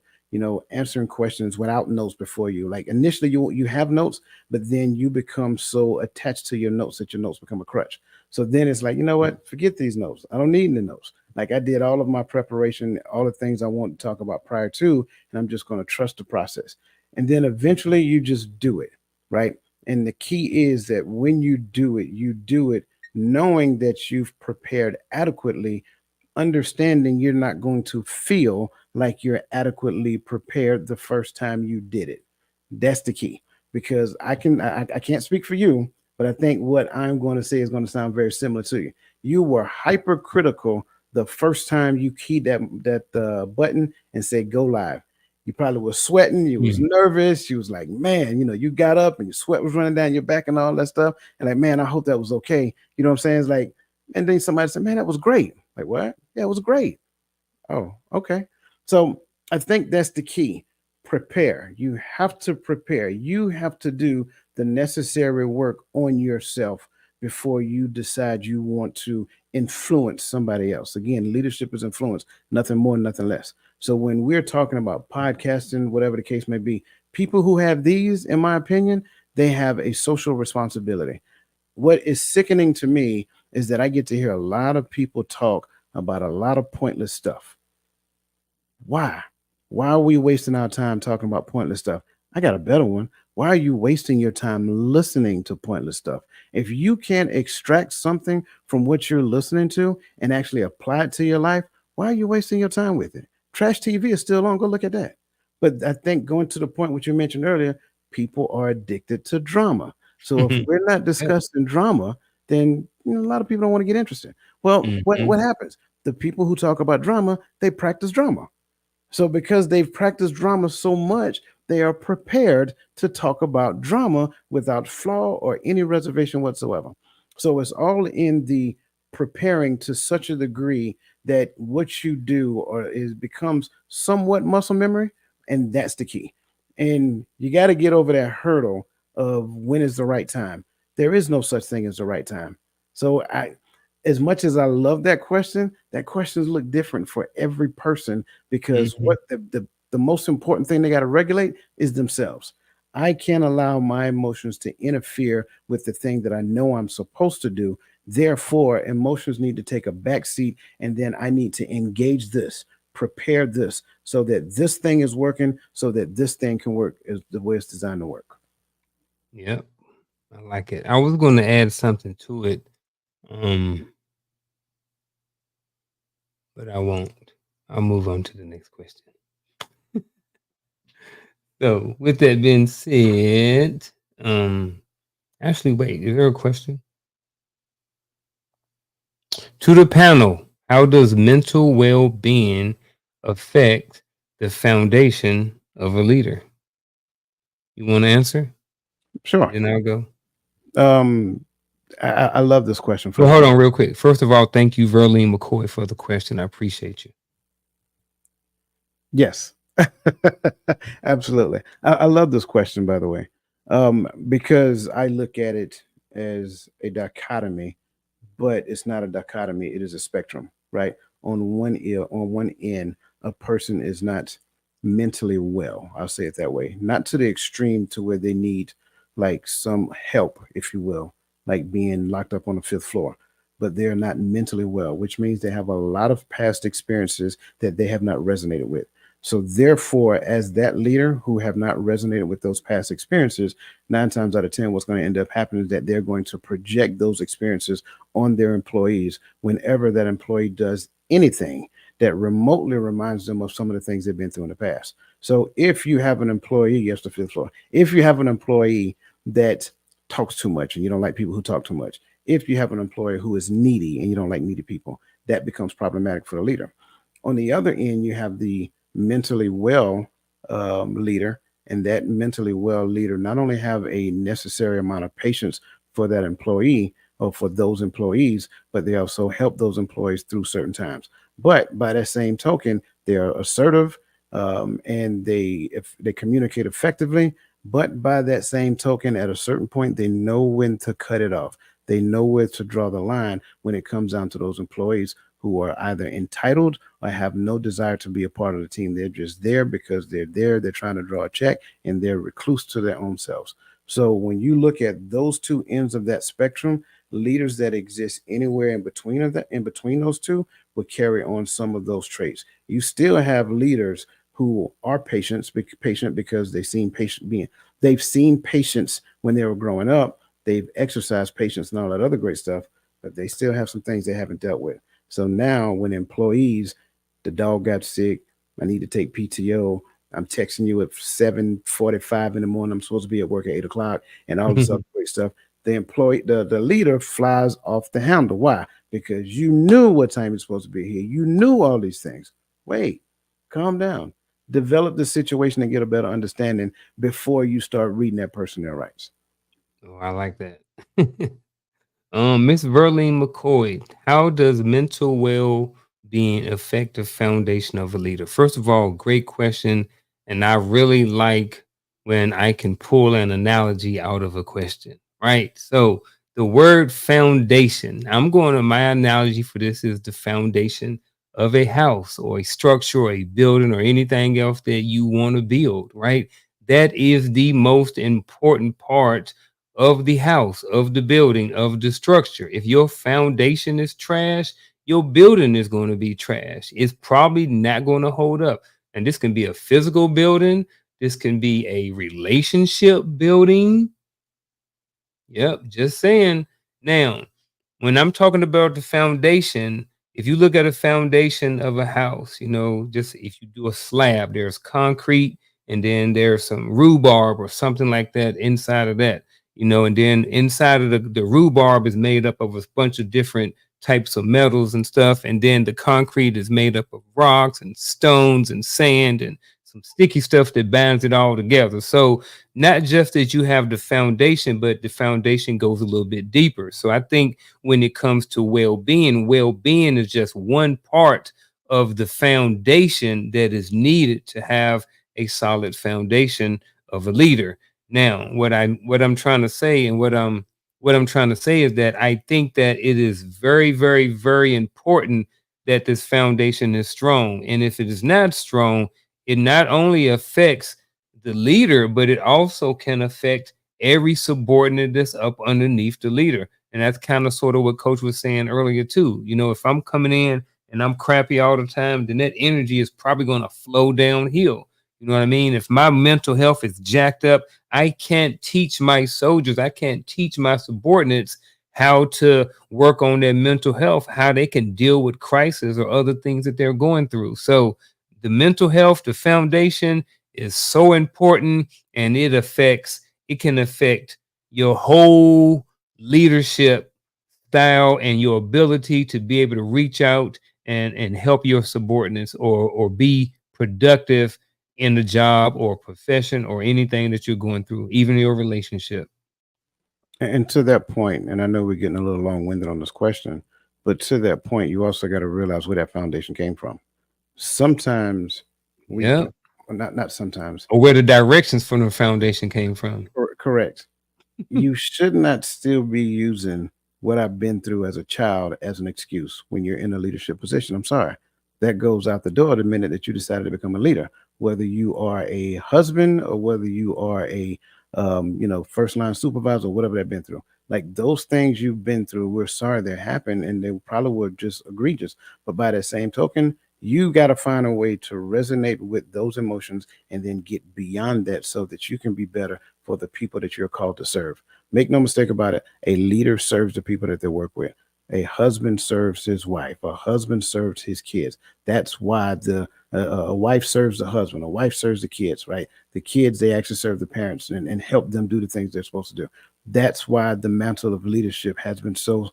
S1: answering questions without notes before you. Like initially you have notes, but then you become so attached to your notes that your notes become a crutch. So then it's like, you know what? Forget these notes. I don't need any notes. Like I did all of my preparation, all the things I want to talk about prior to, and I'm just going to trust the process. And then eventually you just do it, right? And the key is that when you do it knowing that you've prepared adequately, understanding you're not going to feel like you're adequately prepared the first time you did it. That's the key. Because I can't speak for you, but I think what I'm going to say is going to sound very similar to you. You were hypercritical the first time you keyed that button and said go live. You probably was sweating, you was
S2: Mhm.
S1: nervous, you was like, man, you got up and your sweat was running down your back and all that stuff. And like, man, I hope that was okay. You know what I'm saying? It's like, and then somebody said, man, that was great. Like, what? Yeah, it was great. Oh, okay. So I think that's the key. Prepare. You have to prepare. You have to do the necessary work on yourself before you decide you want to influence somebody else. Again, leadership is influence, nothing more, nothing less. So when we're talking about podcasting, whatever the case may be, people who have these, in my opinion, they have a social responsibility. What is sickening to me is that I get to hear a lot of people talk about a lot of pointless stuff. Why? Why are we wasting our time talking about pointless stuff? I got a better one. Why are you wasting your time listening to pointless stuff? If you can't extract something from what you're listening to and actually apply it to your life, why are you wasting your time with it? Trash TV is still on. Go look at that. But I think going to the point which you mentioned earlier, people are addicted to drama. So if we're not
S2: Yep.
S1: discussing drama, then a lot of people don't want to get interested. Well, what
S2: Mhm.
S1: happens? The people who talk about drama, they practice drama. So because they've practiced drama so much, they are prepared to talk about drama without flaw or any reservation whatsoever. So it's all in the preparing to such a degree that what you do or is becomes somewhat muscle memory, and that's the key. And you got to get over that hurdle of when is the right time. There is no such thing as the right time. So as much as I love that questions look different for every person because
S2: Mhm.
S1: what the most important thing they got to regulate is themselves. I can't allow my emotions to interfere with the thing that I know I'm supposed to do. Therefore, emotions need to take a back seat, and then I need to engage this, prepare this, so that this thing is working, so that this thing can work as the way it's designed to work.
S2: Yep. I like it. I was going to add something to it, um, but I won't. I'll move on to the next question. So, with that being said, actually, wait, is there a question to the panel? How does mental well-being affect the foundation of a leader? You want to answer?
S1: Sure.
S2: Then I'll go.
S1: Um, I love this question.
S2: Well,
S1: First of
S2: hold
S1: all,
S2: on, real quick. First of all, thank you, Verlene McCoy, for the question. I appreciate you.
S1: yes, absolutely. I love this question, by the way, because I look at it as a dichotomy, but it's not a dichotomy. It is a spectrum, right? On one end, a person is not mentally well. I'll say it that way. Not to the extreme to where they need like some help, if you will, like being locked up on the fifth floor. But they're not mentally well, which means they have a lot of past experiences that they have not resonated with. So, therefore, as that leader who have not resonated with those past experiences, 9 times out of 10, what's going to end up happening is that they're going to project those experiences on their employees whenever that employee does anything that remotely reminds them of some of the things they've been through in the past. So if you have an employee, yes, the fifth floor, if you have an employee that talks too much and you don't like people who talk too much, if you have an employee who is needy and you don't like needy people, that becomes problematic for the leader. On the other end, you have the mentally well leader, and that mentally well leader not only have a necessary amount of patience for that employee or for those employees, but they also help those employees through certain times. But by that same token, they are assertive, and if they communicate effectively. But by that same token, at a certain point, they know when to cut it off. They know where to draw the line when it comes down to those employees who are either entitled or have no desire to be a part of the team. They're just there because they're there. They're trying to draw a check, and they're recluse to their own selves. So when you look at those two ends of that spectrum, leaders that exist anywhere in between in between those two will carry on some of those traits. You still have leaders who are patient because they've seen patience when they were growing up. They've exercised patience and all that other great stuff, but they still have some things they haven't dealt with. So now, when employees, the dog got sick, I need to take PTO. I'm texting you at 7:45 in the morning. I'm supposed to be at work at 8 o'clock, and all this other great stuff. The leader flies off the handle. Why? Because you knew what time you're supposed to be here. You knew all these things. Wait, calm down. Develop the situation and get a better understanding before you start reading that person their rights.
S2: Oh, I like that. Miss Verlene McCoy, how does mental well-being affect the foundation of a leader? First of all, great question, and I really like when I can pull an analogy out of a question. Right. So the word foundation. I'm going to my analogy for this is the foundation of a house or a structure or a building or anything else that you want to build. Right. That is the most important part of the house, of the building, of the structure. If your foundation is trash, your building is going to be trash. It's probably not going to hold up. And this can be a physical building, this can be a relationship building. Yep, just saying. Now, when I'm talking about the foundation, if you look at a foundation of a house, just if you do a slab, there's concrete and then there's some rhubarb or something like that inside of that, and then inside of the rhubarb is made up of a bunch of different types of metals and stuff. And then the concrete is made up of rocks and stones and sand and some sticky stuff that binds it all together. So not just that you have the foundation, but the foundation goes a little bit deeper. So I think when it comes to well-being is just one part of the foundation that is needed to have a solid foundation of a leader. Now, what I'm trying to say and what I'm trying to say is that I think that it is very, very, very important that this foundation is strong. And if it is not strong, it not only affects the leader, but it also can affect every subordinate that's up underneath the leader. And that's kind of sort of what Coach was saying earlier too. You know, if I'm coming in and I'm crappy all the time, then that energy is probably going to flow downhill. You know what I mean? If my mental health is jacked up, I can't teach my soldiers, I can't teach my subordinates how to work on their mental health, how they can deal with crisis or other things that they're going through. So the mental health, the foundation is so important, and it can affect your whole leadership style and your ability to be able to reach out and help your subordinates or be productive in the job or profession or anything that you're going through, even your relationship.
S1: And to that point, and I know we're getting a little long winded on this question, but to that point, you also got to realize where that foundation came from. Sometimes we,
S2: Yeah.
S1: well, not sometimes,
S2: Or where the directions from the foundation came from.
S1: correct. You should not still be using what I've been through as a child as an excuse when you're in a leadership position. I'm sorry. That goes out the door the minute that you decided to become a leader, whether you are a husband or whether you are a first line supervisor or whatever they've been through. Like those things you've been through, we're sorry they happened and they probably were just egregious. But by that same token, you got to find a way to resonate with those emotions and then get beyond that so that you can be better for the people that you're called to serve. Make no mistake about it. A leader serves the people that they work with. A husband serves his wife. A husband serves his kids. That's why a wife serves the husband. A wife serves the kids, right? The kids, they actually serve the parents and help them do the things they're supposed to do. That's why the mantle of leadership has been so,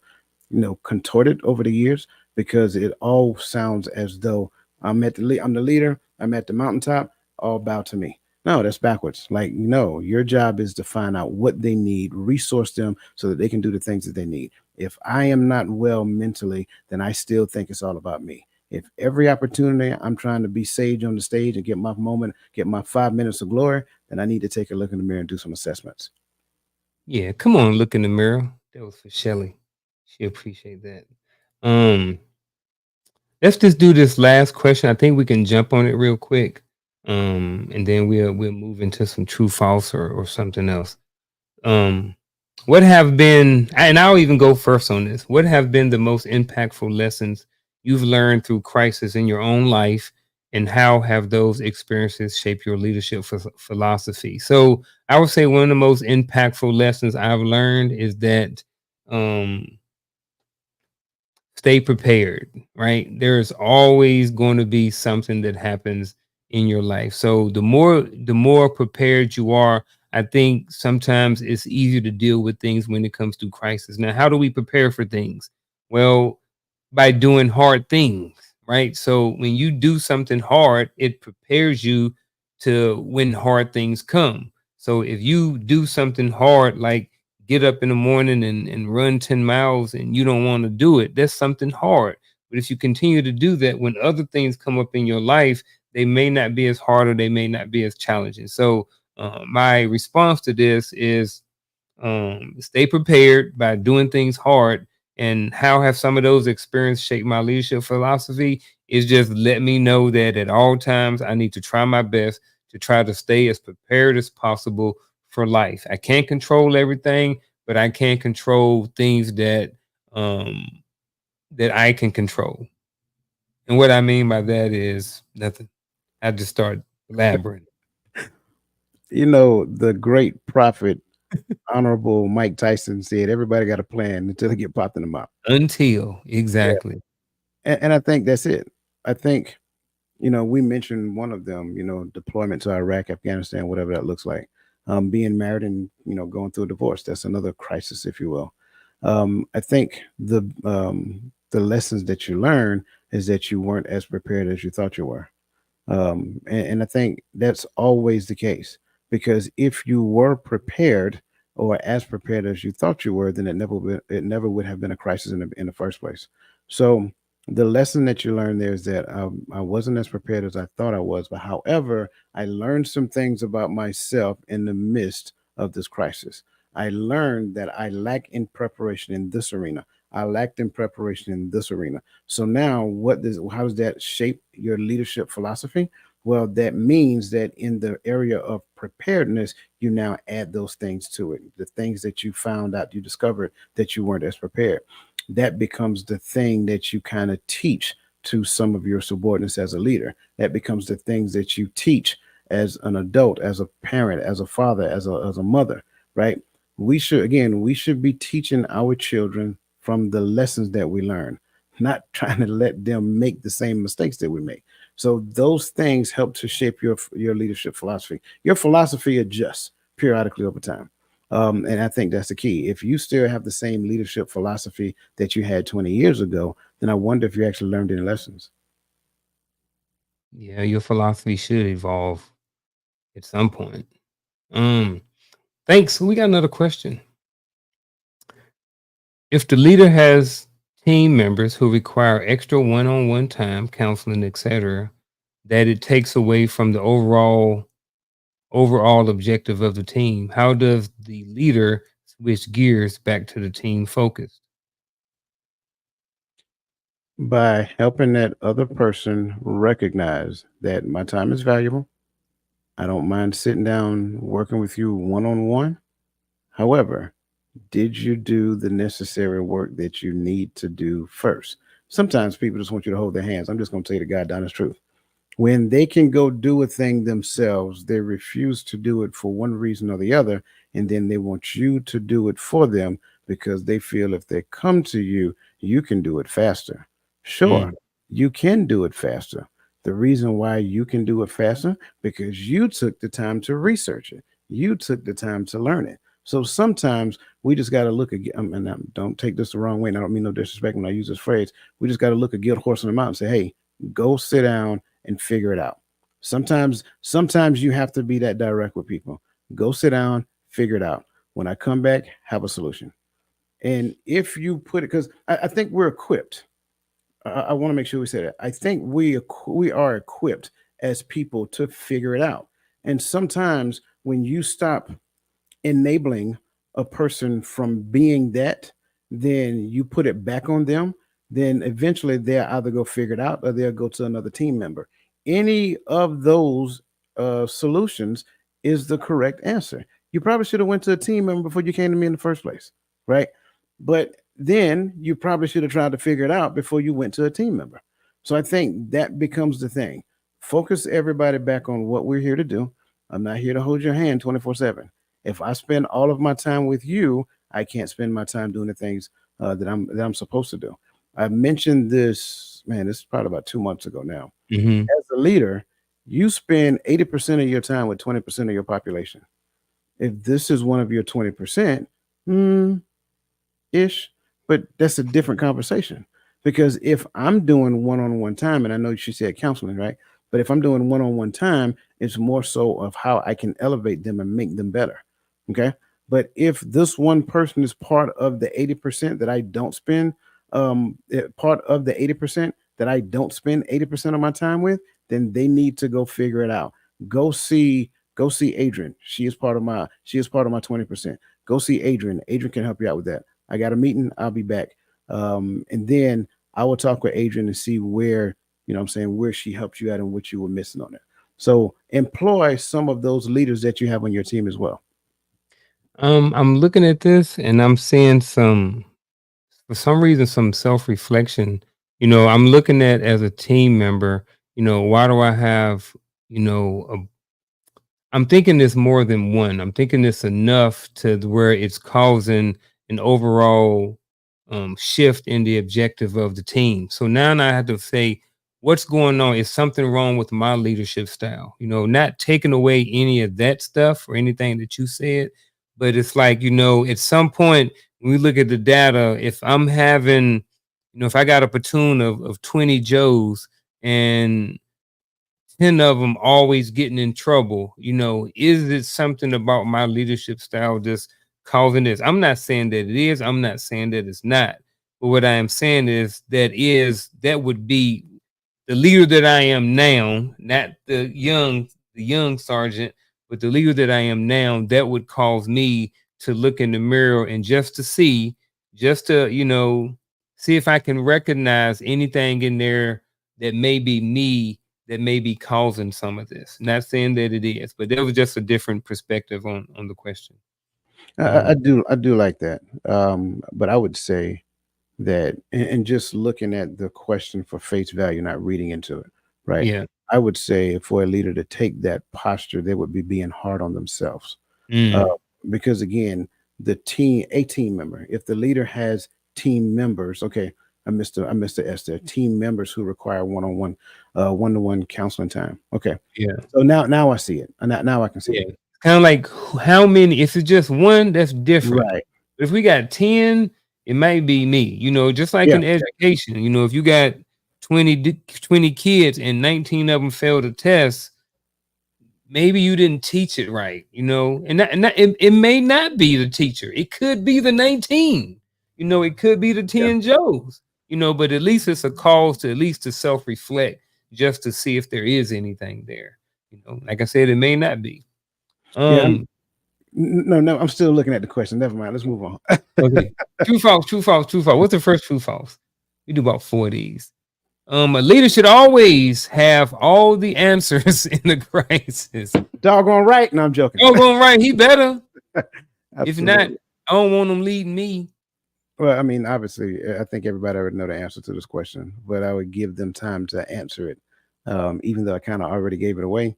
S1: contorted over the years because it all sounds as though I'm the leader. I'm at the mountaintop. All bow to me. No, that's backwards. Like, no, your job is to find out what they need, resource them so that they can do the things that they need. If I am not well mentally, then I still think it's all about me. If every opportunity I'm trying to be sage on the stage and get my moment, get my 5 minutes of glory, then I need to take a look in the mirror and do some assessments.
S2: Yeah, come on, look in the mirror. That was for Shelly. She appreciate that. Um, let's just do this last question. I think we can jump on it real quick. And then we'll move into some true false or something else. Um, what have been, and I'll even go first on this. What have been the most impactful lessons you've learned through crisis in your own life, and how have those experiences shaped your leadership philosophy? So, I would say one of the most impactful lessons I've learned is that um, stay prepared, right? There's always going to be something that happens in your life. So the more prepared you are, I think sometimes it's easier to deal with things when it comes to crisis. Now, how do we prepare for things? Well, by doing hard things, right? So when you do something hard, it prepares you to when hard things come. So if you do something hard, like get up in the morning and run 10 miles and you don't want to do it, that's something hard. But if you continue to do that, when other things come up in your life, they may not be as hard or they may not be as challenging. So my response to this is stay prepared by doing things hard. And how have some of those experiences shaped my leadership philosophy? Is just let me know that at all times I need to try my best to try to stay as prepared as possible for life. I can't control everything, but I can control things um that I can control. And what I mean by that is nothing. I just start blabbering
S1: The great prophet, Honorable Mike Tyson said, everybody got a plan until they get popped in the mouth.
S2: until
S1: Yeah.
S2: exactly.
S1: And I think that's it. I think we mentioned one of them, deployment to Iraq, Afghanistan, whatever that looks like. Being married and, going through a divorce. That's another crisis, if you will. I think the lessons that you learn is that you weren't as prepared as you thought you were. And I think that's always the case because if you were prepared or as prepared as you thought you were, then it never would have been a crisis in the first place. So the lesson that you learned there is that I wasn't as prepared as I thought I was, but however, I learned some things about myself in the midst of this crisis. I learned that I lack in preparation in this arena. I lacked in preparation in this arena. So now, how does that shape your leadership philosophy? Well, that means that in the area of preparedness, you now add those things to it. The things that you found out, you discovered that you weren't as prepared. That becomes the thing that you kind of teach to some of your subordinates as a leader. That becomes the things that you teach as an adult, as a parent, as a father, as a mother, right? We should be teaching our children from the lessons that we learn, not trying to let them make the same mistakes that we make. So those things help to shape your leadership philosophy. Your philosophy adjusts periodically over time. And I think that's the key. If you still have the same leadership philosophy that you had 20 years ago, then I wonder if you actually learned any lessons.
S2: Yeah, your philosophy should evolve at some point. Um, Thanks. We got another question. If the leader has team members who require extra one-on-one time, counseling, etc., that it takes away from the overall objective of the team, how does the leader switch gears back to the team focus?
S1: By helping that other person recognize that my time is valuable. I don't mind sitting down working with you one on one. However, did you do the necessary work that you need to do first? Sometimes people just want you to hold their hands. I'm just going to tell you the God honest truth. When they can go do a thing themselves, they refuse to do it for one reason or the other. And then they want you to do it for them because they feel if they come to you, you can do it faster. Sure,
S2: Mm,
S1: you can do it faster. The reason why you can do it faster, because you took the time to research it, you took the time to learn it. So sometimes we just got to look at, and don't take this the wrong way, and I don't mean no disrespect when I use this phrase. We just got to look a gilt horse in the mouth and say, hey, go sit down and figure it out. Sometimes you have to be that direct with people. Go sit down, figure it out. When I come back, have a solution. And if you put it, because I think we're equipped. I want to make sure we say that. I think we are equipped as people to figure it out. And sometimes when you stop enabling a person from being that, then you put it back on them, then eventually they'll either go figure it out or they'll go to another team member. Any of those solutions is the correct answer. You probably should have went to a team member before you came to me in the first place, right? But then you probably should have tried to figure it out before you went to a team member. So I think that becomes the thing. Focus everybody back on what we're here to do. I'm not here to hold your hand 24/7. If I spend all of my time with you, I can't spend my time doing the things that I'm supposed to do. I mentioned this, man. This is probably about 2 months ago now.
S2: mhm.
S1: As a leader, you spend 80% of your time with 20% of your population. If this is one of your 20%, hmm, ish, but that's a different conversation. Because if I'm doing one on one time, and I know she said counseling, right? But if I'm doing one on one time, it's more so of how I can elevate them and make them better. Okay. But if this one person is part of the 80% that I don't spend, part of the 80% that I don't spend 80% of my time with, then they need to go figure it out. Go see, go see Adrian. She is part of my 20%. Go see Adrian. Adrian can help you out with that. I got a meeting. I'll be back. And then I will talk with Adrian and see where, I'm saying, where she helped you out and what you were missing on it. So employ some of those leaders that you have on your team as well.
S2: I'm looking at this and I'm seeing for some reason, some self reflection. I'm looking at as a team member, why do I have, you know, a I'm thinking this more than one. I'm thinking this enough to where it's causing an overall shift in the objective of the team. So now I have to say, what's going on? Is something wrong with my leadership style? Not taking away any of that stuff or anything that you said, but it's like, at some point when we look at the data, if I'm having, if I got a platoon of 20 Joes and 10 of them always getting in trouble, is it something about my leadership style just causing this? I'm not saying that it is, I'm not saying that it's not, but what I am saying is that would be the leader that I am now, not the young sergeant, but the leader that I am now. That would cause me to look in the mirror and just to see if I can recognize anything in there that may be me that may be causing some of this. Not saying that it is, but there was just a different perspective on the question.
S1: I
S2: Um,
S1: do like that. But I would say that, and just looking at the question for face value, not reading into it, right?
S2: yeah.
S1: I would say for a leader to take that posture, they would be being hard on themselves. Uh,
S2: Mm,
S1: because again, a team member, if the leader has team members, okay, I missed the S there, team members who require one-on-one, one-to-one counseling time. Okay.
S2: yeah.
S1: So now I see it. And now I can see
S2: Yeah.
S1: it.
S2: Kind of like how many, if it's just one, that's different.
S1: Right.
S2: If we got 10, it might be me, just like
S1: Yeah.
S2: in education, if you got 20 kids and 19 of them failed a test, maybe you didn't teach it right, it may not be the teacher. It could be the 19, it could be the
S1: Yeah.
S2: 10 Joes, but at least it's a cause to at least to self-reflect just to see if there is anything there. Like I said, it may not be.
S1: Yeah.
S2: Um,
S1: No, I'm still looking at the question. Never mind. Let's move on.
S2: okay. True, false, true, false, true, false. What's the first true, false? We do about 4 of these. A leader should always have all the answers in the crisis.
S1: Doggone right. No, I'm joking.
S2: Oh, going right. He better. If not,
S1: Absolutely.
S2: I don't want him leading me.
S1: Well, I mean, obviously, I think everybody already know the answer to this question, but I would give them time to answer it, even though I kind of already gave it away.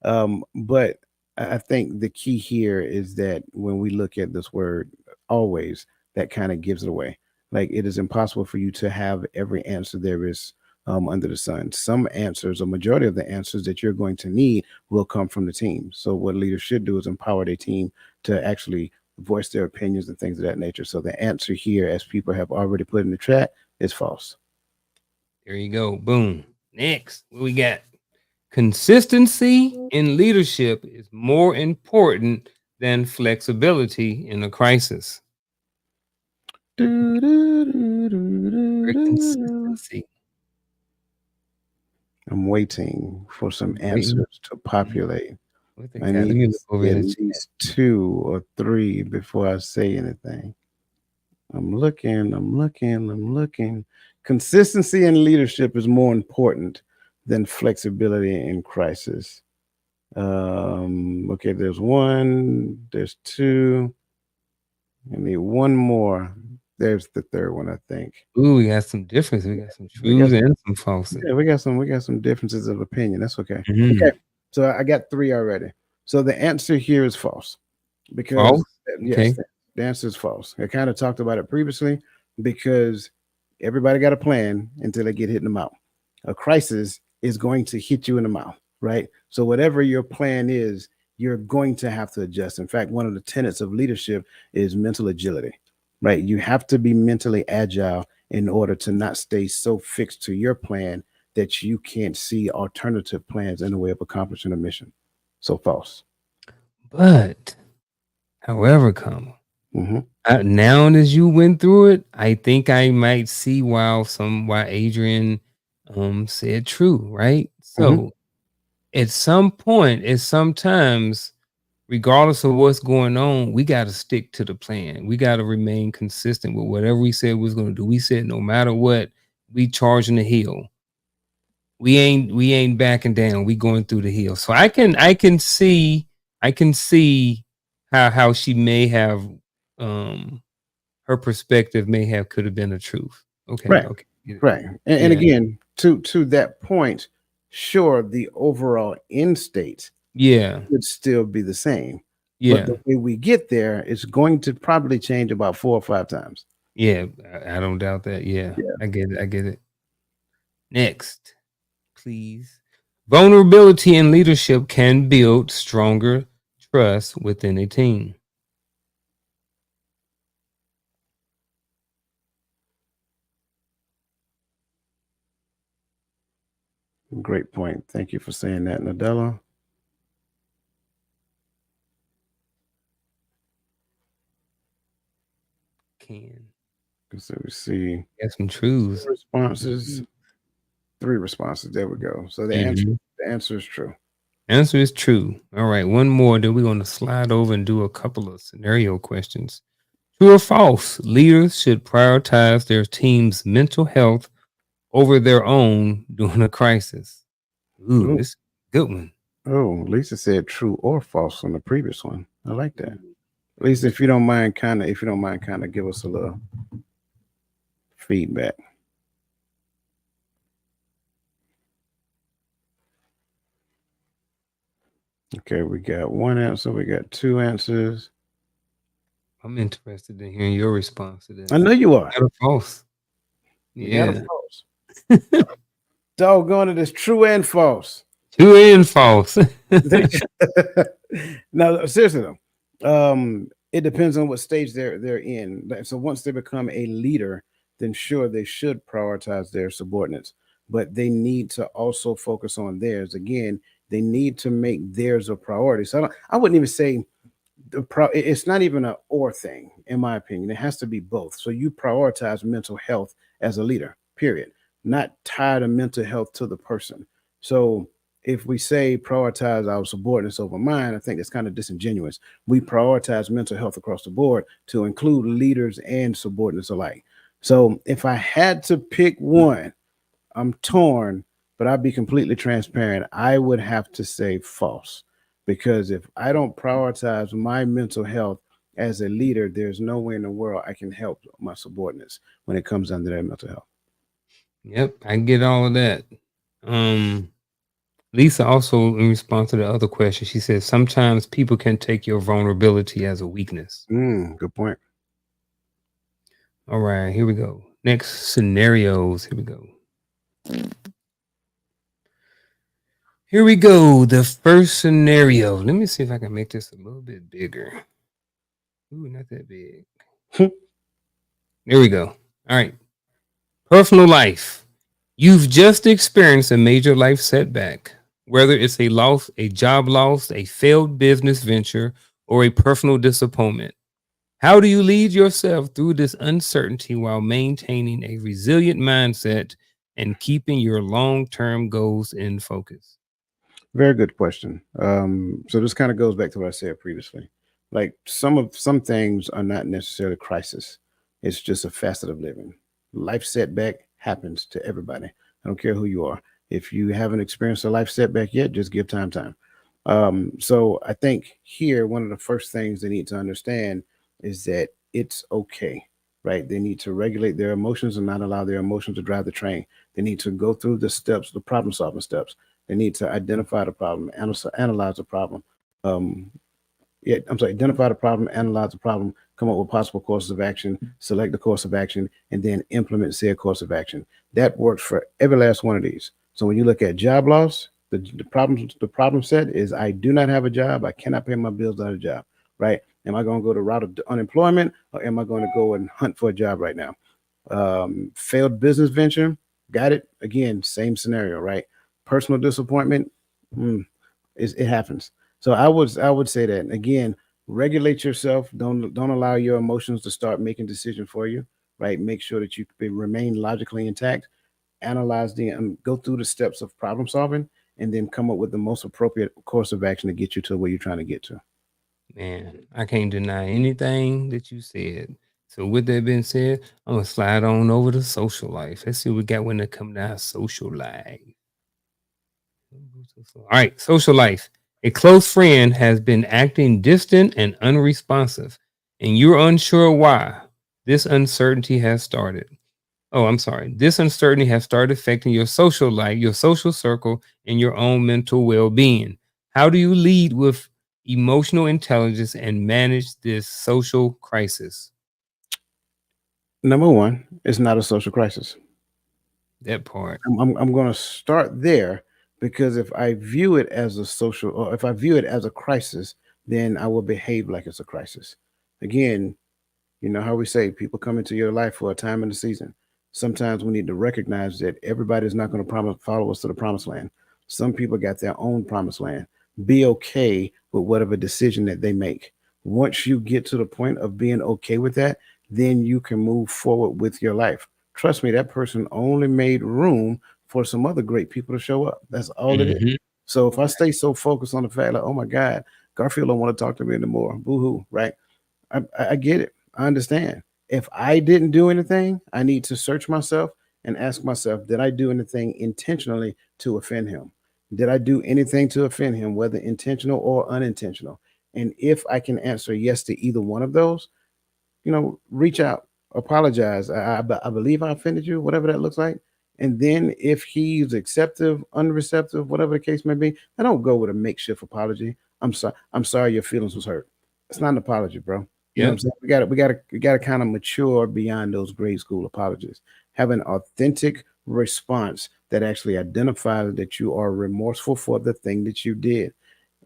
S1: But I think the key here is that when we look at this word always, that kind of gives it away. Like it is impossible for you to have every answer there is under the sun. Some answers, a majority of the answers that you're going to need will come from the team. So, what leaders should do is empower their team to actually voice their opinions and things of that nature. So, the answer here, as people have already put in the chat, is false.
S2: There you go. Boom. Next, what we got? Consistency in leadership is more important than flexibility in a crisis. Or consistency.
S1: I'm waiting for some
S2: Waiting.
S1: answers to populate.
S2: What they
S1: I
S2: got? Let
S1: need
S2: me
S1: to
S2: look over
S1: see
S2: in
S1: at
S2: the chat.
S1: least two or three before I say anything. I'm looking. Consistency in leadership is more important than flexibility in crisis. Okay, there's one, there's two. I need one more. There's the third one, I think.
S2: Ooh, we got some difference. We got some
S1: We got
S2: truths and some falses.
S1: Yeah, we got some differences of opinion. That's okay. Okay.
S2: Mhm.
S1: So I got three already. So the answer here is false because
S2: False?
S1: yes,
S2: Okay.
S1: the answer is false. I kind of talked about it previously because everybody got a plan until they get hit in the mouth. A crisis is going to hit you in the mouth, right? So whatever your plan is, you're going to have to adjust. In fact, one of the tenets of leadership is mental agility, right? You have to be mentally agile in order to not stay so fixed to your plan that you can't see alternative plans in a way of accomplishing a mission. So false.
S2: But, however, comma,
S1: Hmm.
S2: now as you went through it, I think I might see why Adrian said true, right?
S1: Hmm.
S2: So at some point, at sometimes, regardless of what's going on, we got to stick to the plan. We got to remain consistent with whatever we said we was going to do. We said no matter what, we charging the hill. We ain't backing down. We going through the hill. So I can see how she may have um her perspective may have could have been the truth. Okay,
S1: Right.
S2: okay. Yeah.
S1: Right. And
S2: Yeah.
S1: again, to that point, sure, the overall end state
S2: Yeah.
S1: would still be the same, but
S2: Yeah.
S1: the way we get there is going to probably change about 4 or 5 times.
S2: Yeah. I don't doubt that. Yeah.
S1: Yeah.
S2: I get it. I get it. Next, please. Vulnerability in leadership can build stronger trust within a team.
S1: Great point. Thank you for saying that, Nadella.
S2: Can
S1: So we see
S2: get some truths.
S1: responses, three responses. There we go. So
S2: Mhm.
S1: the answer is true.
S2: Answer is true. All right, one more. Then we're going to slide over and do a couple of scenario questions. True or false? Leaders should prioritize their team's mental health over their own during a crisis. Ooh,
S1: Oh,
S2: this good one.
S1: oh, Lisa said true or false on the previous one. I like that.
S2: Ooh, very
S1: Lisa,
S2: interesting.
S1: if you don't mind, kind of give us a little feedback. Okay, we got one answer. We got two answers.
S2: I'm interested in hearing your response to
S1: I
S2: this.
S1: know you are.
S2: Got a false.
S1: We got a
S2: Yeah.
S1: false. Doggone it, it's true and false.
S2: True and false.
S1: Now, seriously though, it depends on what stage they're in. So once they become a leader, then sure they should prioritize their subordinates, but they need to also focus on theirs. Again, they need to make theirs a priority. So I wouldn't even say it's not even a or thing, in my opinion. It has to be both. So you prioritize mental health as a leader, period. Not tie the mental health to the person. So if we say prioritize our subordinates over mine, I think that's kind of disingenuous. We prioritize mental health across the board to include leaders and subordinates alike. So if I had to pick one, I'm torn, but I'll be completely transparent. I would have to say false, because if I don't prioritize my mental health as a leader, there's no way in the world I can help my subordinates when it comes under their mental health.
S2: Yep, I get all of that. Um, Lisa also, in response to the other question, she says sometimes people can take your vulnerability as a weakness.
S1: Good point.
S2: All right, here we go. Next scenarios. Here we go. Here we go. The first scenario. Let me see if I can make this a little bit bigger. Ooh, not that big. There we go. All right. Personal life. You've just experienced a major life setback, whether it's a loss, a job loss, a failed business venture, or a personal disappointment. How do you lead yourself through this uncertainty while maintaining a resilient mindset and keeping your long term goals in focus?
S1: Very good question. So this kind of goes back to what I said previously. Like some things are not necessarily crisis. It's just a facet of living. Life setback happens to everybody. I don't care who you are. If you haven't experienced a life setback yet, just give time. So I think here one of the first things they need to understand is that it's okay, right? They need to regulate their emotions and not allow their emotions to drive the train. They need to go through the steps, the problem solving steps. They need to identify the problem, analyze the problem. Um, yeah, I'm sorry, identify the problem, analyze the problem, come up with possible courses of action, select the course of action, and then implement said course of action. That works for every last one of these. So when you look at job loss, the problem set is I do not have a job. I cannot pay my bills without a job. Right? Am I going to go the route of unemployment, or am I going to go and hunt for a job right now? Failed business venture, got it. Again, same scenario, right? Personal disappointment, mm, it happens. So I would say that again, regulate yourself. Don't allow your emotions to start making decisions for you. Right? Make sure that you remain logically intact. Analyze go through the steps of problem solving, and then come up with the most appropriate course of action to get you to where you're trying to get to.
S2: Man, I can't deny anything that you said. So, with that being said, I'm gonna slide on over to social life. Let's see what we got when it comes down to social life. All right, social life. A close friend has been acting distant and unresponsive, and you're unsure why. This uncertainty has started. Oh, I'm sorry. This uncertainty has started affecting your social life, your social circle, and your own mental well being. How do you lead with emotional intelligence and manage this social crisis?
S1: Number one, it's not a social crisis.
S2: That part.
S1: I'm going to start there, because if I view it as a social, or if I view it as a crisis, then I will behave like it's a crisis. Again, you know how we say people come into your life for a time in the season. Sometimes we need to recognize that everybody's not going to follow us to the promised land. Some people got their own promised land. Be okay with whatever decision that they make. Once you get to the point of being okay with that, then you can move forward with your life. Trust me, that person only made room for some other great people to show up. That's all it is.
S2: Mhm.
S1: So if I stay so focused on the fact like, oh my God, Garfield don't want to talk to me anymore, boo hoo, right? I get it. I understand. If I didn't do anything, I need to search myself and ask myself, did I do anything intentionally to offend him? Did I do anything to offend him, whether intentional or unintentional? And if I can answer yes to either one of those, reach out, apologize. I believe I offended you, whatever that looks like. And then if he's acceptive, unreceptive, whatever the case may be, I don't go with a makeshift apology. I'm sorry. I'm sorry your feelings was hurt. It's not an apology, bro. You know what I'm
S2: Yep.
S1: saying? We got to kind of mature beyond those grade school apologies. Have an authentic response that actually identifies that you are remorseful for the thing that you did.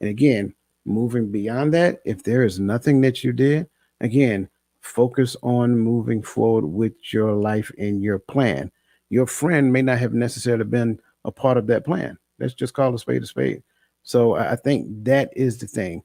S1: And again, moving beyond that, if there is nothing that you did, again, focus on moving forward with your life and your plan. Your friend may not have necessarily been a part of that plan. Let's just call a spade a spade. So I think that is the thing.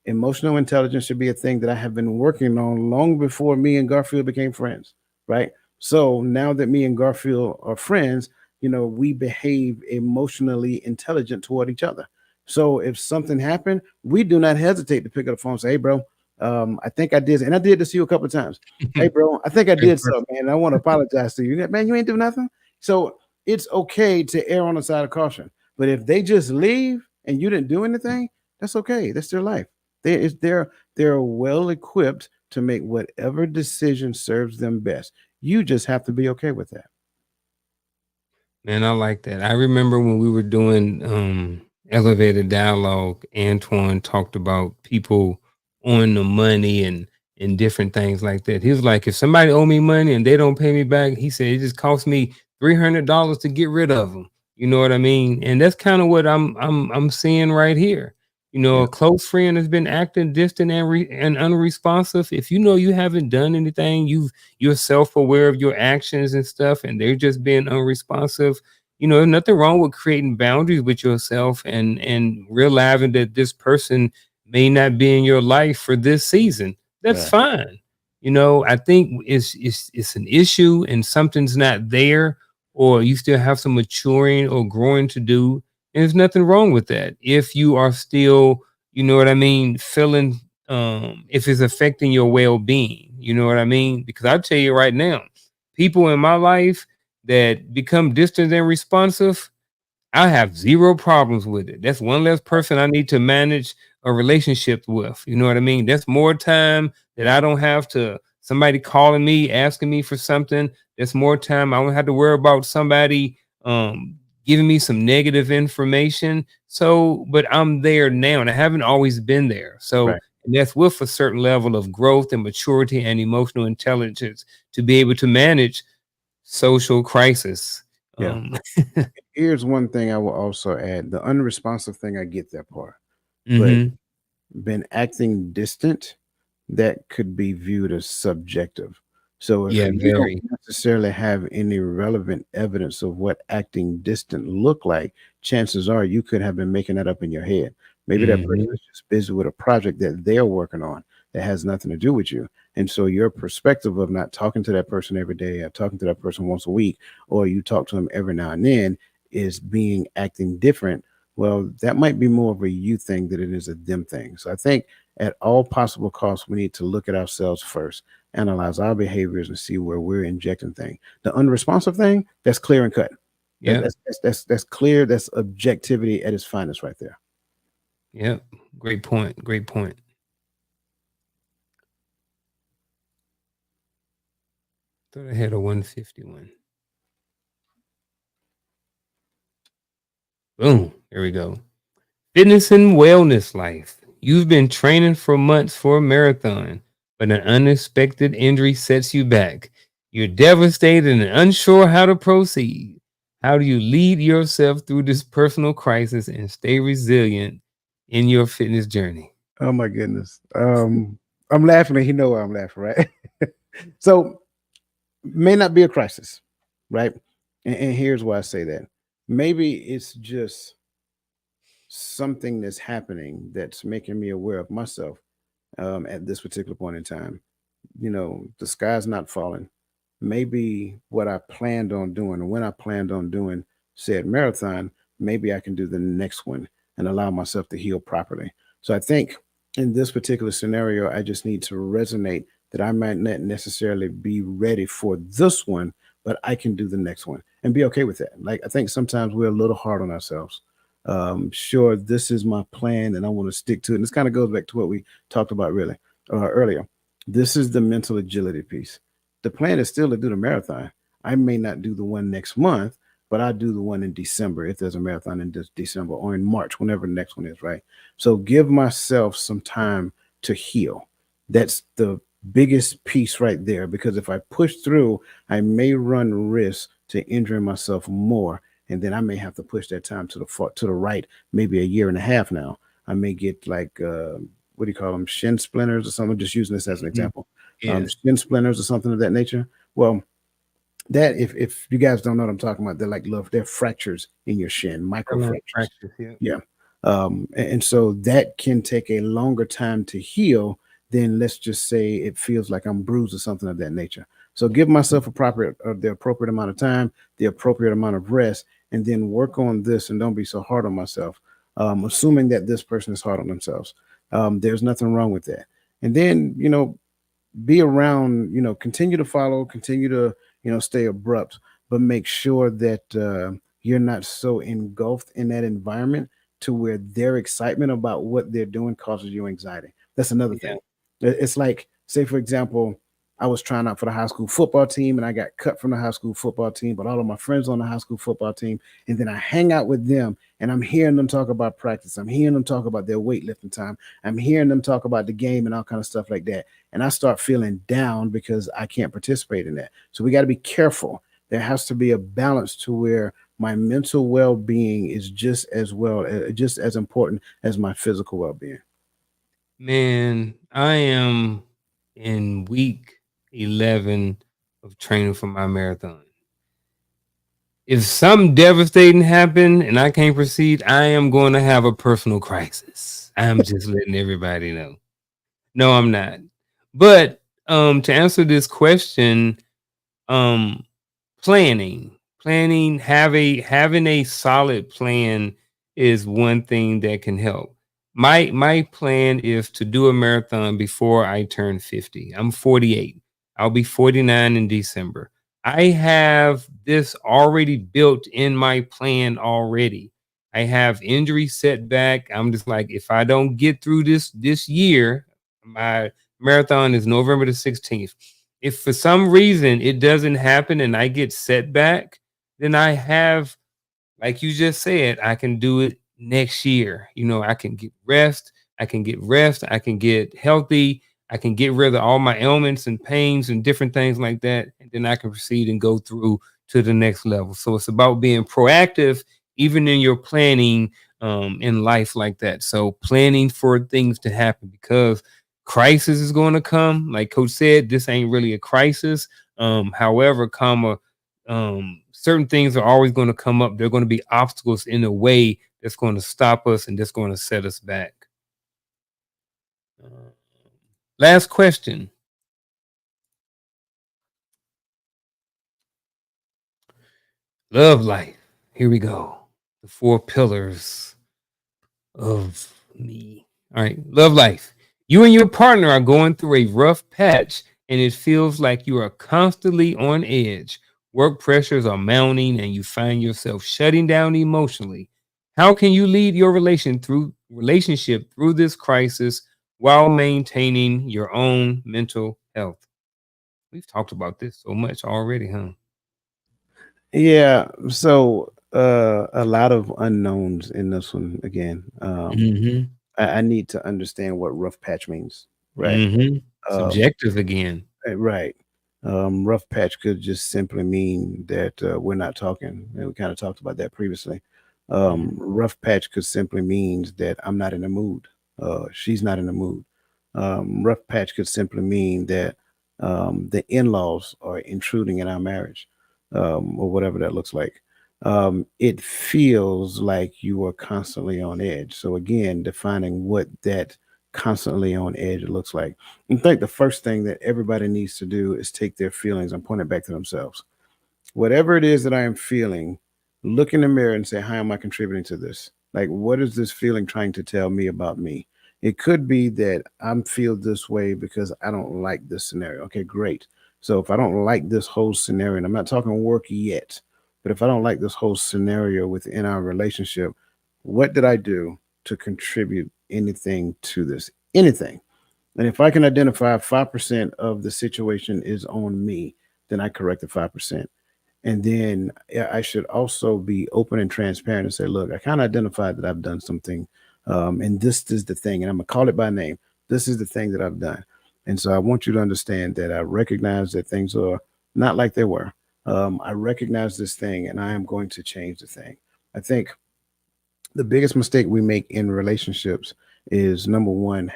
S1: Emotional intelligence should be a thing that I have been working on long before me and Garfield became friends, right? So now that me and Garfield are friends, we behave emotionally intelligent toward each other. So if something happened, we do not hesitate to pick up the phone and say, "Hey, bro, I think I did," and I did this to you a couple of times. "Hey, bro, I think I
S2: Good
S1: did
S2: person.
S1: something, man. I want to apologize to you." Man, you ain't do nothing. So it's okay to err on the side of caution. But if they just leave and you didn't do anything, that's okay. That's their life. They're well equipped to make whatever decision serves them best. You just have to be okay with that.
S2: Man, I like that. I remember when we were doing elevated dialogue, Antoine talked about people owing the money and different things like that. He was like, if somebody owe me money and they don't pay me back, he said it just cost me $300 to get rid of them. You know what I mean? And that's kind of what I'm seeing right here. You know,
S1: Yeah,
S2: a close friend has been acting distant and unresponsive. If you know you haven't done anything, you're self-aware of your actions and stuff, and they're just being unresponsive. You know, nothing wrong with creating boundaries with yourself and realizing that this person may not be in your life for this season. That's
S1: right,
S2: fine. You know, I think it's an issue and something's not there, or you still have some maturing or growing to do. And there's nothing wrong with that. If you are still, you know what I mean, feeling if it's affecting your well-being, you know what I mean? Because I'll tell you right now, people in my life that become distant and responsive, I have zero problems with it. That's one less person I need to manage a relationship with. You know what I mean? That's more time that I don't have to somebody calling me, asking me for something. That's more time I don't have to worry about somebody giving me some negative information. So, but I'm there now and I haven't always been there. So,
S1: right.
S2: and that's with a certain level of growth and maturity and emotional intelligence to be able to manage social crisis.
S1: Yeah.
S2: Um,
S1: Here's one thing I will also add: the unresponsive thing. I get that part, but
S2: mhm.
S1: been acting distant, that could be viewed as subjective. So if
S2: Yeah,
S1: you don't
S2: very.
S1: necessarily have any relevant evidence of what acting distant look like, chances are you could have been making that up in your head. Maybe that person
S2: Mhm.
S1: is just busy with a project that they're working on that has nothing to do with you. And so your perspective of not talking to that person every day or talking to that person once a week, or you talk to them every now and then, is being acting different. Well, that might be more of a you thing than it is a them thing. So I think at all possible costs, we need to look at ourselves first, analyze our behaviors, and see where we're injecting things. The unresponsive thing, that's clear and cut. That,
S2: Yep,
S1: that's clear. That's objectivity at its finest, right there.
S2: yep. Great point, great point. Thought I had a 151. Boom, there we go. Fitness and wellness life. You've been training for months for a marathon, but an unexpected injury sets you back. You're devastated and unsure how to proceed. How do you lead yourself through this personal crisis and stay resilient in your fitness journey?
S1: Oh my goodness. I'm laughing, and he know why I'm laughing, right? So may not be a crisis, right? And here's why I say that. Maybe it's just something that's happening that's making me aware of myself at this particular point in time. The sky's not falling. Maybe what I planned on doing, and when I planned on doing said marathon, maybe I can do the next one and allow myself to heal properly. So I think in this particular scenario, I just need to resonate that I might not necessarily be ready for this one, but I can do the next one and be okay with that. Like, I think sometimes we're a little hard on ourselves. Sure, this is my plan and I want to stick to it. And this kind of goes back to what we talked about really earlier. This is the mental agility piece. The plan is still to do the marathon. I may not do the one next month, but I do the one in December if there's a marathon in December or in March, whenever the next one is, right? So give myself some time to heal. That's the biggest piece right there, because if I push through, I may run risk to injuring myself more, and then I may have to push that time to the right, maybe a year and a half now. I may get like what do you call them, shin splinters or something. Just using this as an
S2: Mhm.
S1: example,
S2: Yeah.
S1: shin splinters or something of that nature. Well, that if you guys don't know what I'm talking about, they're like love, they're fractures in your shin, micro
S2: Terminal
S1: fractures.
S2: fractures. Yeah.
S1: Yeah. And so that can take a longer time to heal than, let's just say, it feels like I'm bruised or something of that nature. So give myself the appropriate amount of time, the appropriate amount of rest, and then work on this and don't be so hard on myself. Assuming that this person is hard on themselves. There's nothing wrong with that. And then, be around, continue to follow, continue to, stay abrupt, but make sure that you're not so engulfed in that environment to where their excitement about what they're doing causes you anxiety. That's another
S2: Yeah.
S1: thing. It's like, say, for example, I was trying out for the high school football team and I got cut from the high school football team, but all of my friends on the high school football team, and then I hang out with them and I'm hearing them talk about practice. I'm hearing them talk about their weightlifting time. I'm hearing them talk about the game and all kind of stuff like that, and I start feeling down because I can't participate in that. So we got to be careful. There has to be a balance to where my mental well-being is just as important as my physical well-being.
S2: Man, I am in week 11 of training for my marathon. If something devastating happen and I can't proceed, I am going to have a personal crisis. I'm just letting everybody know. No, I'm not. But to answer this question, um planning, having a solid plan is one thing that can help. My plan is to do a marathon before I turn 50. I'm 48. I'll be 49 in December. I have this already built in my plan already. I have injury setback. I'm just like, if I don't get through this year, my marathon is November the 16th. If for some reason it doesn't happen and I get set back, then I have, like you just said, I can do it next year. I can get rest, I can get healthy, I can get rid of all my ailments and pains and different things like that. And then I can proceed and go through to the next level. So it's about being proactive, even in your planning in life like that. So planning for things to happen, because crisis is going to come. Like Coach said, this ain't really a crisis. However, certain things are always going to come up. There are going to be obstacles in the way that's going to stop us and that's going to set us back. Uh, Last question. Love life. Here we go. The four pillars of me. All right. Love life. You and your partner are going through a rough patch and it feels like you are constantly on edge. Work pressures are mounting and you find yourself shutting down emotionally. How can you lead your relationship through this crisis while maintaining your own mental health? We've talked about this so much already, huh?
S1: Yeah. So a lot of unknowns in this one again.
S2: Mm-hmm.
S1: I need to understand what rough patch means, right?
S2: Mm-hmm.
S1: Um,
S2: Subjective again.
S1: right. Rough patch could just simply mean that we're not talking, and we kind of talked about that previously.
S2: Mhm.
S1: Rough patch could simply means that I'm not in the mood. She's not in the mood. Rough patch could simply mean that the in-laws are intruding in our marriage, or whatever that looks like. It feels like you are constantly on edge. So again, defining what that constantly on edge looks like. I think the first thing that everybody needs to do is take their feelings and point it back to themselves. Whatever it is that I am feeling, look in the mirror and say, how am I contributing to this? Like, what is this feeling trying to tell me about me? It could be that I'm feel this way because I don't like this scenario. Okay, great. So if I don't like this whole scenario, and I'm not talking work yet, but if I don't like this whole scenario within our relationship, What did I do to contribute anything to this? Anything. And if I can identify 5% of the situation is on me, then I correct the 5%. And then I should also be open and transparent and say, look, I kind of identified that I've done something. And this is the thing. And I'm going to call it by name. This is the thing that I've done. And so I want you to understand that I recognize that things are not like they were. I recognize this thing and I am going to change the thing. I think the biggest mistake we make in relationships is number one,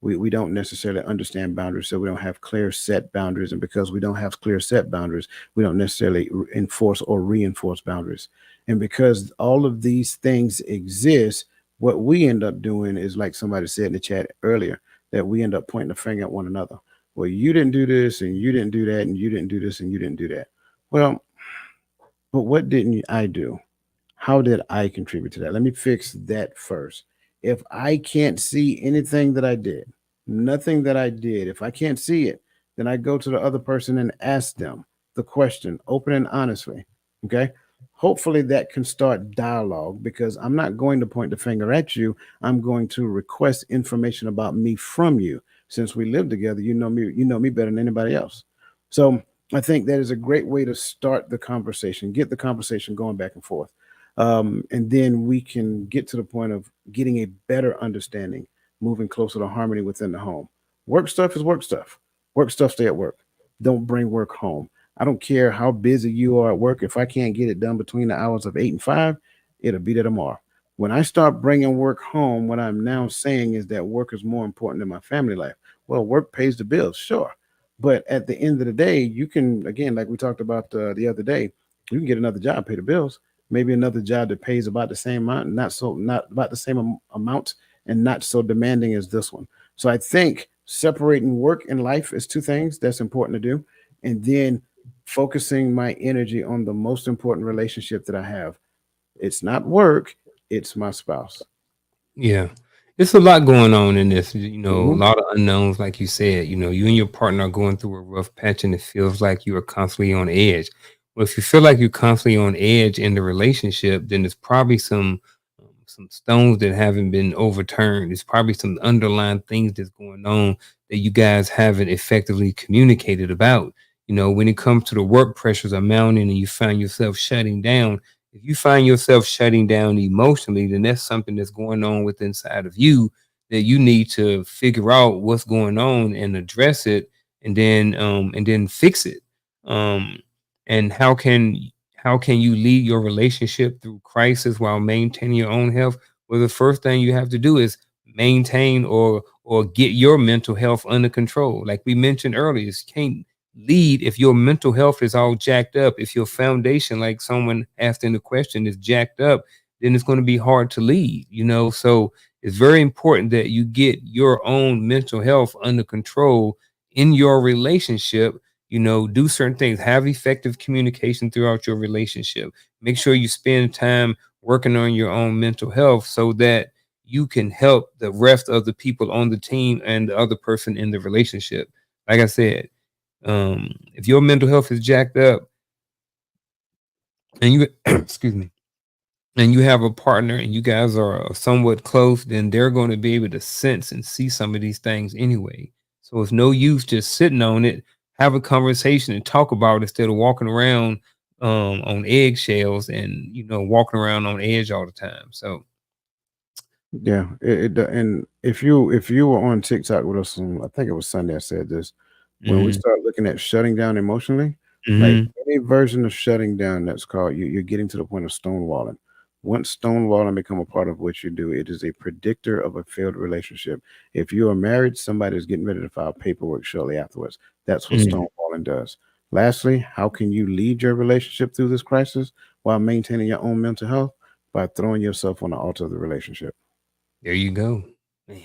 S1: we don't necessarily understand boundaries, so we don't have clear set boundaries, and because we don't have clear set boundaries, we don't necessarily enforce or reinforce boundaries. And because all of these things exist, what we end up doing is, like somebody said in the chat earlier, that we end up pointing the finger at one another. Well, you didn't do this and you didn't do that and you didn't do this and you didn't do that. Well, but what didn't I do? How did I contribute to that? Let me fix that first. If I can't see anything that I did, nothing that I did, if I can't see it, then I go to the other person and ask them the question, open and honestly. Okay. Hopefully that can start dialogue, because I'm not going to point the finger at you. I'm going to request information about me from you. Since we live together, you know me better than anybody else. So I think that is a great way to start the conversation, get the conversation going back and forth. And then we can get to the point of getting a better understanding, moving closer to harmony within the home. Work stuff is work stuff. Work stuff stay at work. Don't bring work home. I don't care how busy you are at work. If I can't get it done between the hours of 8 and 5, it'll be there tomorrow. When I start bringing work home, what I'm now saying is that work is more important than my family life. Well, work pays the bills, sure. But at the end of the day, you can, again, like we talked about the other day, you can get another job, pay the bills, maybe another job that pays about the same amount, not about the same amount, and not so demanding as this one. So I think separating work and life is two things that's important to do, and then focusing my energy on the most important relationship that I have. It's not work; it's my spouse.
S2: Yeah. It's a lot going on in this, a
S1: Hmm.
S2: lot of unknowns, like you said. You and your partner are going through a rough patch and it feels like you are constantly on edge. Well, if you feel like you're constantly on edge in the relationship, then there's probably some stones that haven't been overturned. There's probably some underlying things that's going on that you guys haven't effectively communicated about. When it comes to the work pressures are mounting and you find yourself shutting down, if you find yourself shutting down emotionally, then that's something that's going on with inside of you that you need to figure out what's going on and address it, and then fix it. Um and how can you lead your relationship through crisis while maintaining your own health? Well, the first thing you have to do is maintain or get your mental health under control. Like we mentioned earlier, you can't lead if your mental health is all jacked up. If your foundation, like someone asked in the question, is jacked up, then it's going to be hard to lead. So it's very important that you get your own mental health under control in your relationship. Do certain things, have effective communication throughout your relationship. Make sure you spend time working on your own mental health so that you can help the rest of the people on the team and the other person in the relationship. Like I said, if your mental health is jacked up and you excuse me, and you have a partner and you guys are somewhat close, then they're going to be able to sense and see some of these things anyway. So it's no use just sitting on it. Have a conversation and talk about it instead of walking around on eggshells and walking around on edge all the time. So
S1: Yeah, and if you were on TikTok with us, I think it was Sunday. I said this, when we
S2: hmm
S1: start looking at shutting down emotionally, like
S2: hmm
S1: any version of shutting down that's called, you're getting to the point of stonewalling. Once stonewalling become a part of what you do, it is a predictor of a failed relationship. If you are married, somebody is getting ready to file paperwork shortly afterwards. That's what
S2: hmm
S1: stonewalling does. Lastly, how can you lead your relationship through this crisis while maintaining your own mental health? By throwing yourself on the altar of the relationship.
S2: there you go. Man,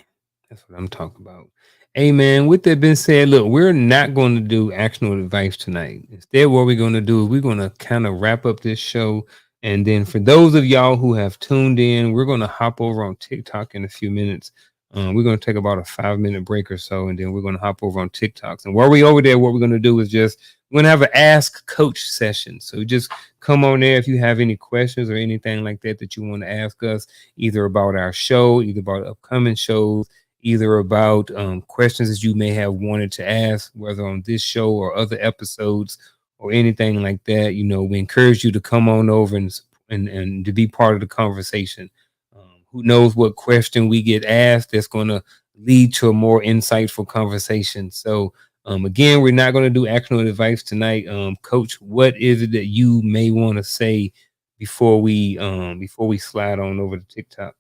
S2: that's what I'm talking about. Hey man, with that being said, look, we're not going to do actionable advice tonight. Instead, what we're going to do is we're going to kind of wrap up this show. And then for those of y'all who have tuned in, we're going to hop over on TikTok in a few minutes. We're going to take about a 5 minute break or so, and then we're going to hop over on TikToks. And while we over there, what we're going to do is just we're going to have an Ask Coach session. So just come on there if you have any questions or anything like that that you want to ask us, either about our show, either about upcoming shows, either about questions that you may have wanted to ask, whether on this show or other episodes or anything like that. We encourage you to come on over and to be part of the conversation. Who knows what question we get asked that's going to lead to a more insightful conversation. So, again, we're not going to do actionable advice tonight. Coach, what is it that you may want to say before we slide on over to TikTok?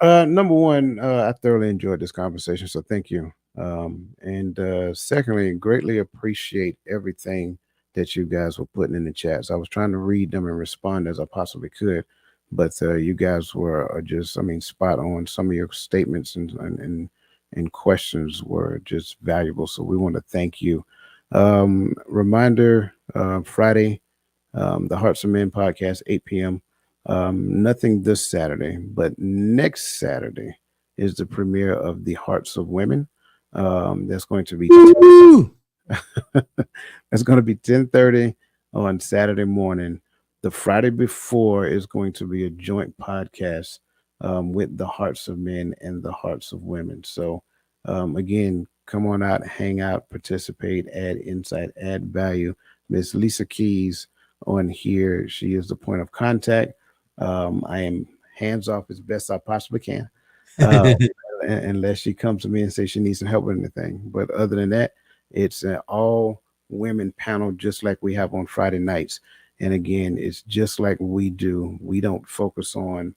S1: Number one, I thoroughly enjoyed this conversation, so thank you. And secondly, greatly appreciate everything that you guys were putting in the chats. I was trying to read them and respond as I possibly could, but you guys were just, I mean, spot on. Some of your statements and questions were just valuable. So we want to thank you. Reminder: Friday, the Hearts of Men podcast, 8 p.m. Nothing this Saturday, but next Saturday is the premiere of the Hearts of Women. That's going to be that's going to be 10:30 on Saturday morning. The Friday before is going to be a joint podcast with the Hearts of Men and the Hearts of Women. So again, come on out, hang out, participate, add insight, add value. Miss Lisa Keys on here. She is the point of contact. I am hands off as best I possibly can, uh, unless she comes to me and says she needs some help with anything. But other than that, it's an all women panel, just like we have on Friday nights. And again, it's just like we do. We don't focus on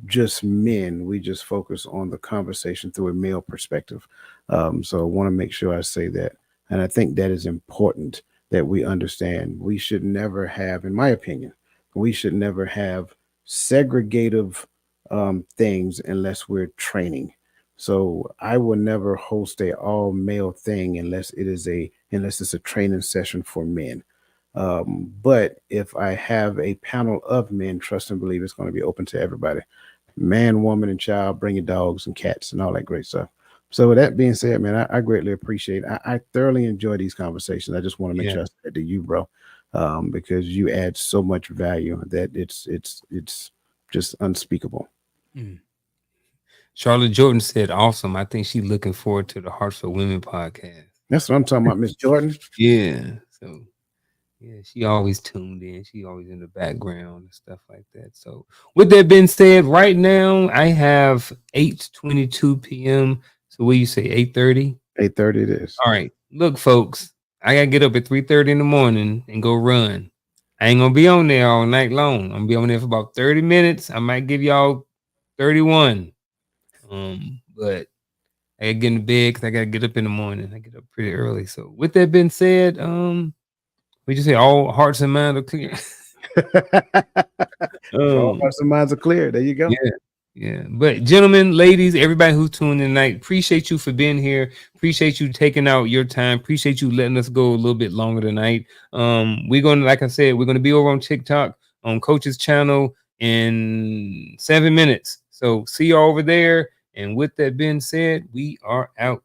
S1: just men. We just focus on the conversation through a male perspective. So I want to make sure I say that. And I think that is important that we understand. We should never have, in my opinion, we should never have segregative things unless we're training. So I will never host a all male thing unless it's a training session for men. But if I have a panel of men, trust and believe it's going to be open to everybody, man, woman, and child. Bring your dogs and cats and all that great stuff. So with that being said, man, I greatly appreciate. I thoroughly enjoy these conversations. I just want to make
S2: Yeah.
S1: sure I said to you, bro, because you add so much value that it's just unspeakable.
S2: Mm. Charlotte Jordan said, "Awesome. I think she's looking forward to the Hearts for Women podcast."
S1: That's what I'm talking about, Miss Jordan.
S2: Yeah. So yeah, she always tuned in. She always in the background and stuff like that. So with that being said, right now I have 8:22 p.m. So what you say, 8:30?
S1: 8:30 it is.
S2: All right. Look, folks, I gotta get up at 3:30 in the morning and go run. I ain't gonna be on there all night long. I'm gonna be on there for about 30 minutes. I might give y'all 31. But I gotta get in bed because I gotta get up in the morning. I get up pretty early. So with that being said, we just say all hearts and minds are clear.
S1: If all
S2: um,
S1: hearts and minds are clear, there you go.
S2: yeah, yeah. But gentlemen, ladies, everybody who's tuned in tonight, appreciate you for being here. Appreciate you taking out your time. Appreciate you letting us go a little bit longer tonight. We're gonna, like I said, we're gonna be over on TikTok on Coach's channel in 7 minutes. So see you over there. And with that being said, we are out.